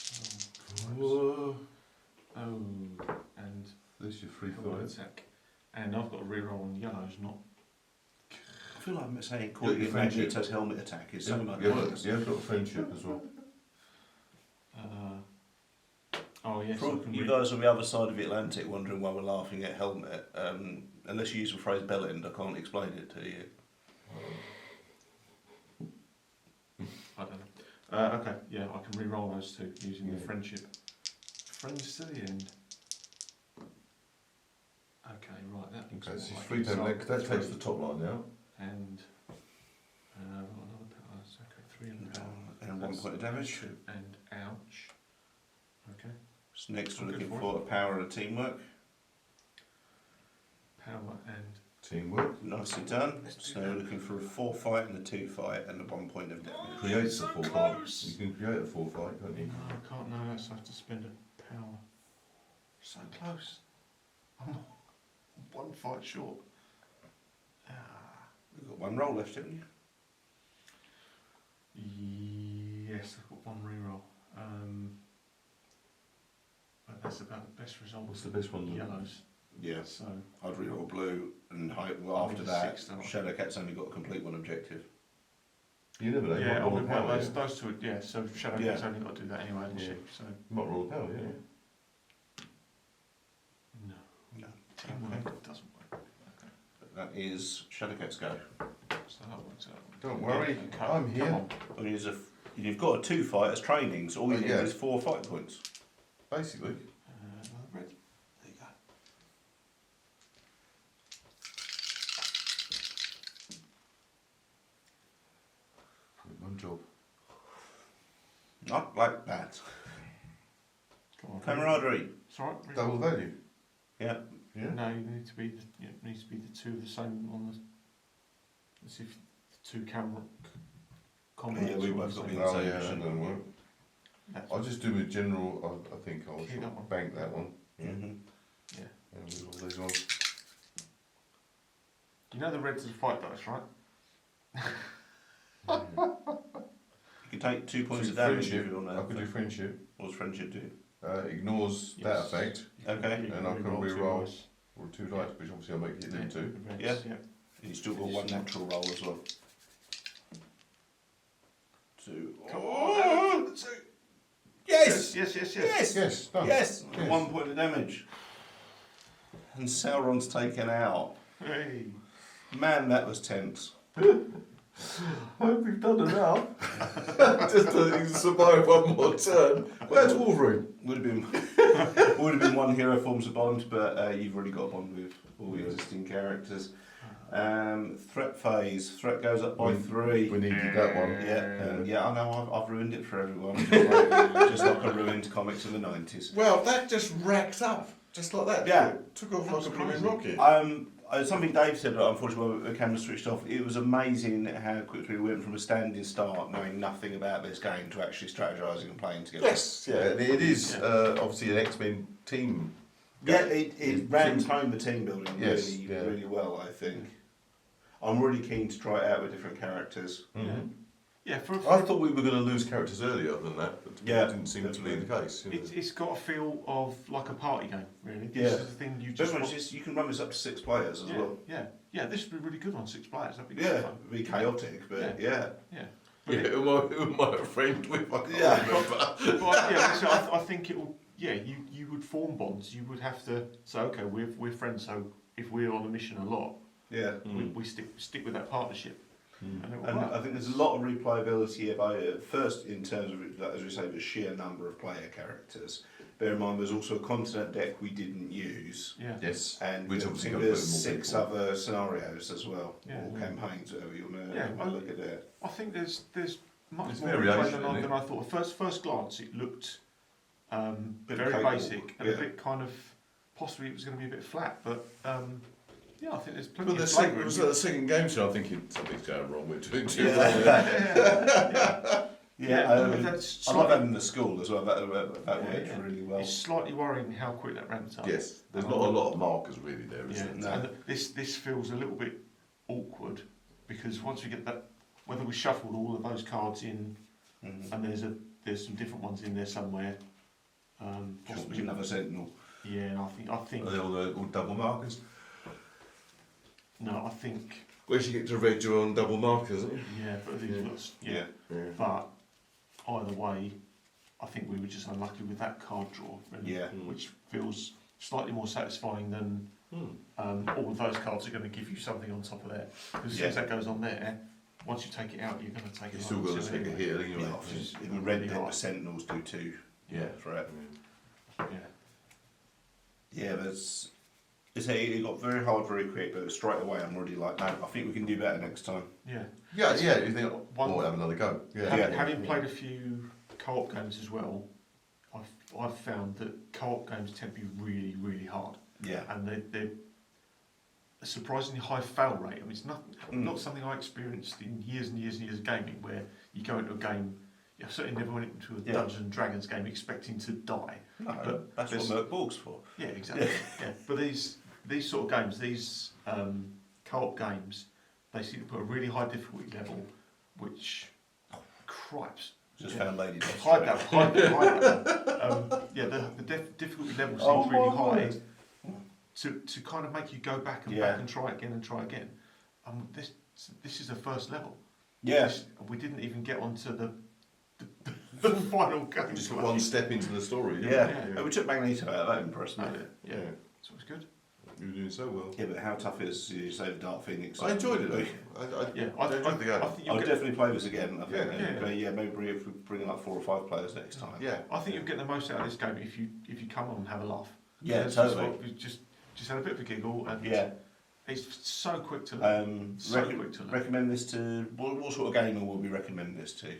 Whoa. Oh, and This is your free power fight. attack. And I've got a reroll on yellows, not. I feel like I'm saying calling your it friendship. Magneto's helmet attack is something like Yeah, that. yeah, I've got friendship as well. Oh yes. For I can you guys on the other side of the Atlantic wondering why we're laughing at helmet, unless you use the phrase bellend, I can't explain it to you. I don't know. Okay, yeah, I can re-roll those 2 using the friendship. Friends to the end. Okay, right, that looks Okay, so more like 3 it's damage. up. That takes the top line now. And another power. So, okay, 3 and power. And 1 That's point of damage. 2 and ouch. Okay. So next we're I'm good looking for for a power and a teamwork. Power and Teamwork. Nicely done. So we're looking for a 4 fight and a 2 fight and a 1 point of damage. Creates so a 4 fight. close. You can create a 4 fight, can't you? no, I can't. No, that's I have to spend a power. So close. I'm 1 fight short. We've got 1 roll left, haven't you? Yes, I've got 1 reroll. But that's about the best result. What's the best one? Yellows. Yes. So I'd reroll blue and after need a that, 6, don't I? Shadowcat's only got a complete 1 objective. You never know. You yeah, might roll a power. those 2. Yeah, so Shadowcat's Yeah. only got to do that anyway, hasn't she? Yeah. So You might roll a power, yeah. no, No. teamwork Okay. doesn't work. Okay, That is Shadowcat's go. so that works out. Don't worry, Okay, I'm here. Come on. Well, you've got a 2 fight as training, so all you need Yeah. is 4 fight points. Basically. Another red. There you go. One job. Not like that. Come on. Camaraderie. It's alright. red. Double value. Yeah. Yeah. No, you need to be. It needs to be the 2 of the same on the. As if the 2 camera. Yeah, we both got the Oh same yeah, that machine. doesn't work. I'll just do a general. I think I'll Keep sort that of one. bank that one. Yeah. Mhm. Yeah. And with all these ones. You know the reds are fight dice, right? You can take 2 points Do of damage if friendship. you want I could do to. friendship. What does friendship do? Ignores that Yes. effect. Okay. You And I can re-roll 2 re-roll. dice. Or 2 dice, which obviously I'll make it into. the reds, Yeah. yeah. And you still got 1 natural roll as well. 2. Oh, that's it. Yes! Yes, yes, yes. Yes! Yes, done. Yes! Yes. 1 point of damage. And Sauron's taken out. Hey. Man, that was tense. I hope we've done enough. Just so you can survive 1 more turn. Where's Wolverine? Would have been 1 hero forms a bond, but you've already got a bond with all your existing characters. Threat phase. Threat goes up by 3. We needed that one. Yeah, I know. I've ruined it for everyone. Just like I ruined comics in the 90s. Well, that just racked up. Just like that. Yeah. Took off That's like a blooming crazy. rocket. Something Dave said, unfortunately, when the camera switched off, it was amazing how quickly we went from a standing start, knowing nothing about this game, to actually strategising and playing together. Yes, yeah, and it is obviously an X-Men team. Yeah, it rams home the team building Yes, really, yeah. really well, I think. I'm really keen to try it out with different characters. Mhm. Yeah, I thought we were going to lose characters earlier than that, but Yeah, it didn't seem to be the case. it's got a feel of like a party game, really. Yeah. This is the thing you just. You can run this up to 6 players as yeah, well. yeah. This would be really good on 6 players. That'd be good Yeah, fun. it'd be chaotic, but yeah. Yeah. Yeah, who am I a friend with? I can't Yeah. remember. But yeah, so I think it will. Yeah, you would form bonds. You would have to say, okay, we're friends. So if we're on a mission a lot, Yeah. we stick with that partnership. And it will And work. I think there's a lot of replayability about it. First, in terms of, as we say, the sheer number of player characters, bear in mind there's also a continent deck we didn't use. Yeah. Yes. And Which I obviously think got to there's put more 6 people. other scenarios as well, Yeah, or yeah. campaigns, whatever you want to Yeah, look at it. I think there's much There's more variation than in it. than I thought. First glance, it looked Bit very cakewalk, basic and yeah. a bit kind of possibly it was going to be a bit flat, but yeah, I think there's plenty But of the flavour. second, in was it. that the second game show? I'm thinking something's going wrong. We're doing too Yeah. well. That's I love slightly, having the school as well. That works yeah. really well. It's slightly worrying how quick that ramped up. Yes, there's not a lot of markers really there, is Yeah, there? No. and this feels a little bit awkward because once we get that, whether we shuffled all of those cards in, Mhm. and there's some different ones in there somewhere. Possibly another sentinel. Yeah, I think Are they all double markers? no, I think Where's you get to read your own double markers, isn't it? yeah, but these Yeah. ones, yeah. But either way, I think we were just unlucky with that card draw, really, Yeah. which feels slightly more satisfying than all of those cards are going to give you something on top of that. Because as soon as that goes on there, once you take it out, you're going to take You it. still got to take a anyway. hit anyway. Yeah, which is in the red really deck, the hard. sentinels do too. Yeah. Threat. Yeah. Yeah, it got very hard very quick, but straight away I'm already like, no, I think we can do better next time. Yeah. Yeah, yeah. You think, One- we'll have another go. Yeah. Having played a few co-op games as well, I've found that co-op games tend to be really, really hard, Yeah. and they're a surprisingly high fail rate. I mean, it's not Mm. not something I experienced in years and years and years of gaming, where you go into a game. I certainly never went into a Yeah. Dungeons and Dragons game expecting to die. No, But that's what there's- Merc Borg's for. Yeah, exactly. Yeah, but these sort of games, these co-op games, they seem to put a really high difficulty level, which cripes. Just Yeah. found Lady Death. Hide that. Yeah, the difficulty level seems Oh, really my high word. to kind of make you go back and Yeah. back and try again and try again. This is the first level. Yeah. We didn't even get onto the final game. Just one step into the story. didn't Yeah. you? And we took Magneto out. That impressed me. Yeah, so it's good. You were doing so well. Yeah, but how tough is you say the Dark Phoenix? I enjoyed it. Yeah, I enjoyed the game. I think I'll you'll get, definitely play this again. I think. Yeah. Maybe if we bring in like 4 or 5 players next time. Yeah. I think you'll get the most out of this game if you come on and have a laugh. Yeah, It's totally. Just had a bit of a giggle, and Yeah. it's so quick to learn. So quick to learn. Recommend this to what sort of gamer would we recommend this to?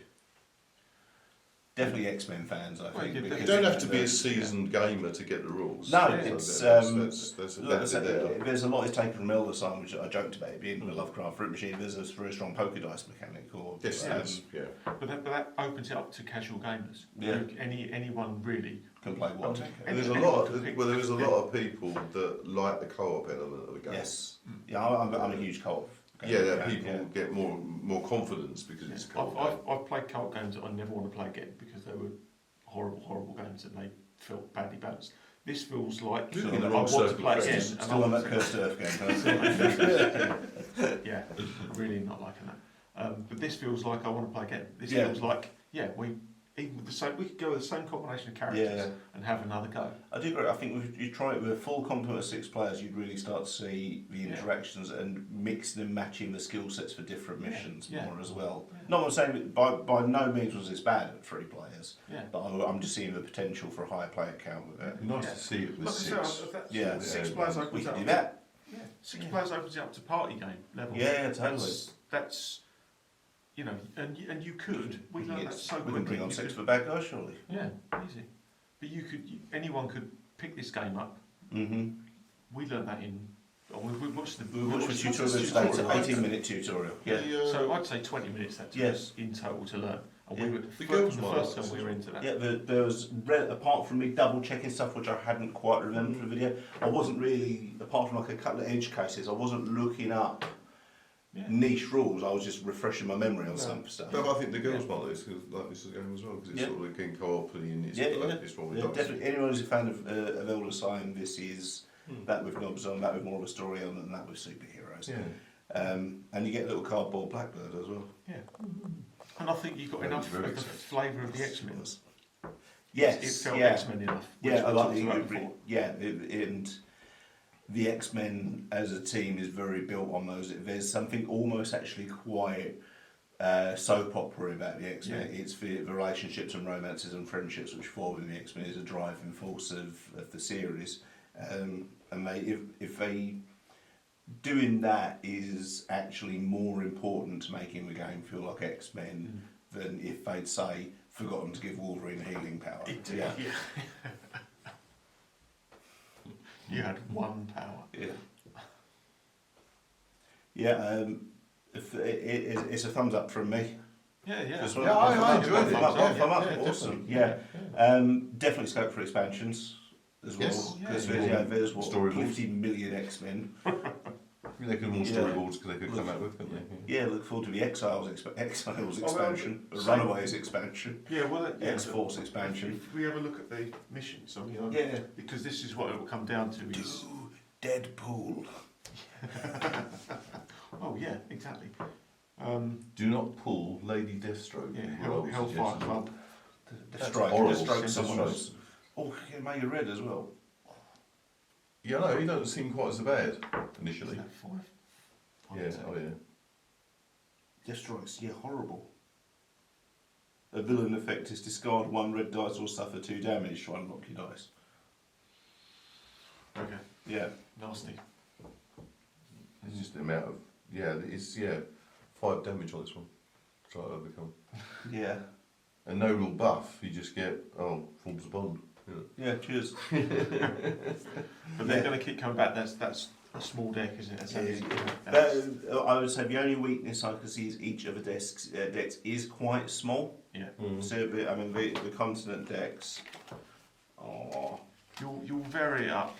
Definitely X-Men fans, I Well, think. you because You don't have to be a it's- seasoned gamer to get the rules. No, So it's, that's a Look, benefit there. there's a lot is taken from Elder Sign, which I joked about it being the Lovecraft Fruit Machine. There's a very strong poker dice mechanic, or Yes, yes, yeah. But that opens it up to casual gamers. Yeah. anyone really. can play one. And there's a lot. Well, there is a lot of people that like the co-op element of the game. Yes, yeah, I'm a huge co-op. Yeah, that people get more confidence because it's co-op. I've played co-op games that I never want to play again because they were horrible games and they felt badly balanced. This feels like You're I in the want wrong to circle, play Chris. again. Still and on I that want Cursed Earth game. yeah, really not liking that. But this feels like I want to play again. This Yeah. feels like even with the same, we could go with the same combination of characters Yeah. and have another go. I do agree. I think if you try it with a full complement of 6 players, you'd really start to see the interactions and mixing and matching the skill sets for different missions more as well. Yeah. Not I'm saying that by no means was this bad at 3 players, Yeah. but I'm just seeing the potential for a higher player count with it. It'd be nice Yeah. to see it with Like I said, 6. Yeah. 6 players We opens can up. do that. Yeah, 6 players opens it up to party game level. Yeah, totally. That's and you could. We learned that so We quickly. can bring on You 6 could- for bad guys, surely. Yeah, easy. But anyone could pick this game up. Mm-hmm. We learned that in. We watched the. We watched the tutorial the today. It's an tutorial. 18-minute tutorial. Yeah. So I'd say 20 minutes that took us in total to learn. And we were The girls the might first like time this we were as into that. Yeah, there was, apart from me double checking stuff which I hadn't quite remembered from the video, I wasn't really, apart from like a couple of edge cases, I wasn't looking up niche rules, I was just refreshing my memory on some stuff. But I think the girls might like this game as well because it's Yeah. sort of again co-op and it's it's rolling Yeah, dice. definitely. Anyone who's a fan of Elder Sign, this is that with knobs on, that with more of a story on, and that with superheroes. Yeah. And you get a little cardboard blackbird as well. Yeah. And I think you got Very, enough very of the flavour of the X-Men. Yes, It felt yeah. X-Men enough. which Yeah, I we like talked about the before. and the X-Men as a team is very built on those. There's something almost actually quite soap opera about the X-Men. It's the relationships and romances and friendships which form in the X-Men is a driving force of the series. And if they doing that is actually more important to making the game feel like X-Men than if they'd say forgotten to give Wolverine healing power. Yeah. You had one power. It's a thumbs up from me. Yeah. I enjoyed it. Thumb up. Yeah, Awesome. definitely. Definitely scope for expansions as well. Yes. Because there's what, Storyboards. 50 million X-Men. I mean, they could have more storyboards they could come out with, couldn't they? Yeah, look forward to the Exiles expansion, the Runaways expansion, Yeah, well, X-Force expansion. If we have a look at the missions, Yeah. because this is what it will come down to is... Deadpool. Oh, yeah, exactly. Do not pull Lady Deathstroke. Hellfire Club. Deathstroke someone else. Oh, yeah, made it red as well. Yeah, no, he doesn't seem quite as bad initially. Is that 5? Yeah, oh yeah. Deathstroke's, horrible. A villain effect is discard 1 red dice or suffer 2 damage to unlock your dice. Okay. Yeah. Nasty. It's just the amount of it's 5 damage on this one. Try to overcome. Yeah. And no real buff. You just get forms of bond. Yeah. Cheers. But they're going to keep coming back. That's a small deck, isn't it? I would say the only weakness I can see is each of the decks is quite small. Yeah. So I mean the continent decks. Oh. You'll vary it up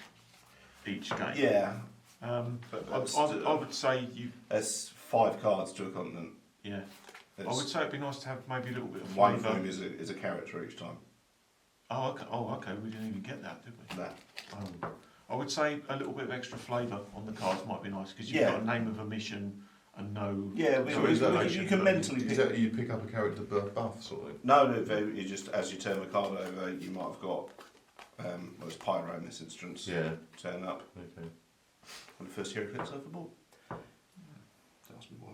each game. Yeah. But I would say you. That's 5 cards to a continent. Yeah. I would say it'd be nice to have maybe a little bit of one flavour. of them is a character each time. Oh, okay. We didn't even get that, did we? No. I would say a little bit of extra flavour on the cards might be nice because you've got a name of a mission and no. Yeah, you can mentally pick. Is that you pick up a character buff sort of thing? No, you just as you turn the card over, you might have got. It's Pyro in this instance. Yeah. Turn up. Okay. When the first hero clicks overboard. Ask me why.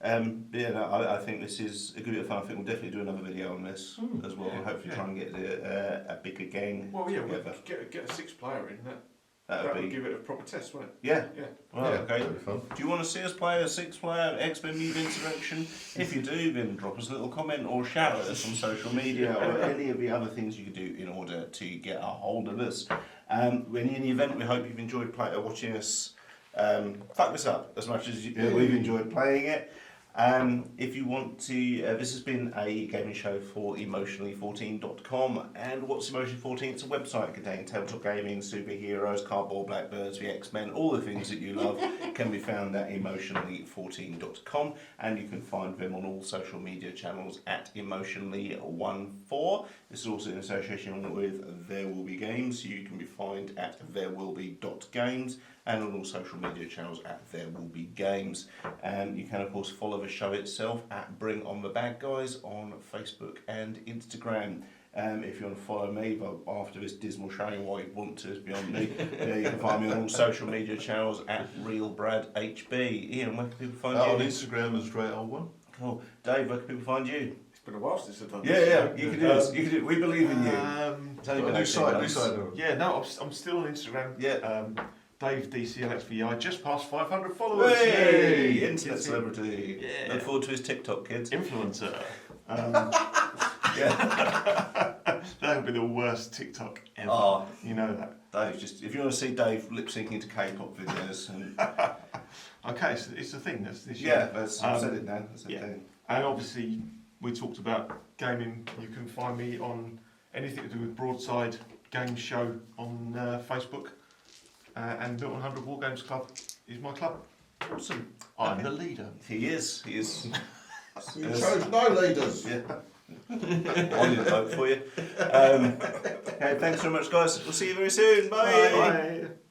I think this is a good bit of fun. I think we'll definitely do another video on this as well, and hopefully try and get a bigger gang. Well, yeah, we'll together. get a 6-player in that. That would give it a proper test, won't it? Yeah. Yeah. Well, okay. That'd be fun. Do you want to see us play a 6-player X-Men Mutant Insurrection? If you do, then drop us a little comment or shout at us on social media or any of the other things you can do in order to get a hold of us. In the event, we hope you've enjoyed watching us fuck this up as much as we've enjoyed playing it. If you want to, this has been a gaming show for emotionally14.com. And what's Emotionally14? It's a website containing tabletop gaming, superheroes, cardboard blackbirds, the X-Men, all the things that you love can be found at emotionally14.com. And you can find them on all social media channels at emotionally14. This is also in association with There Will Be Games. You can be found at therewillbe.games and on all social media channels at There Will Be Games. You can of course follow the show itself at Bring On The Bad Guys on Facebook and Instagram. If you want to follow me after this dismal showing why you want to beyond me, you can find me on all social media channels at RealBradHB. Ian, where can people find you? On Instagram as Dre Old One. Cool. Dave, where can people find you? It's been a while since I've done Yeah, this. you can do this. You can do it. We believe in you. New site. Yeah, no, I'm still on Instagram. Yeah. Dave DCLXVI, just past 500 followers. Hey, Yay! internet celebrity. Yeah. Look forward to his TikTok, kids. Influencer. Yeah. That would be the worst TikTok ever. Oh. You know that. Dave, if you want to see Dave lip syncing to K-pop videos, and Okay, so it's a thing. That's this yeah, year. I've said it now. That's yeah. okay. And obviously, we talked about gaming. You can find me on anything to do with Broadside Games Show on Facebook. And Milton 100 War Games Club is my club. Awesome. I'm the leader. He is. You chose no leaders. Yeah. I didn't vote for you. Okay, thanks very much, guys. We'll see you very soon. Bye. Bye.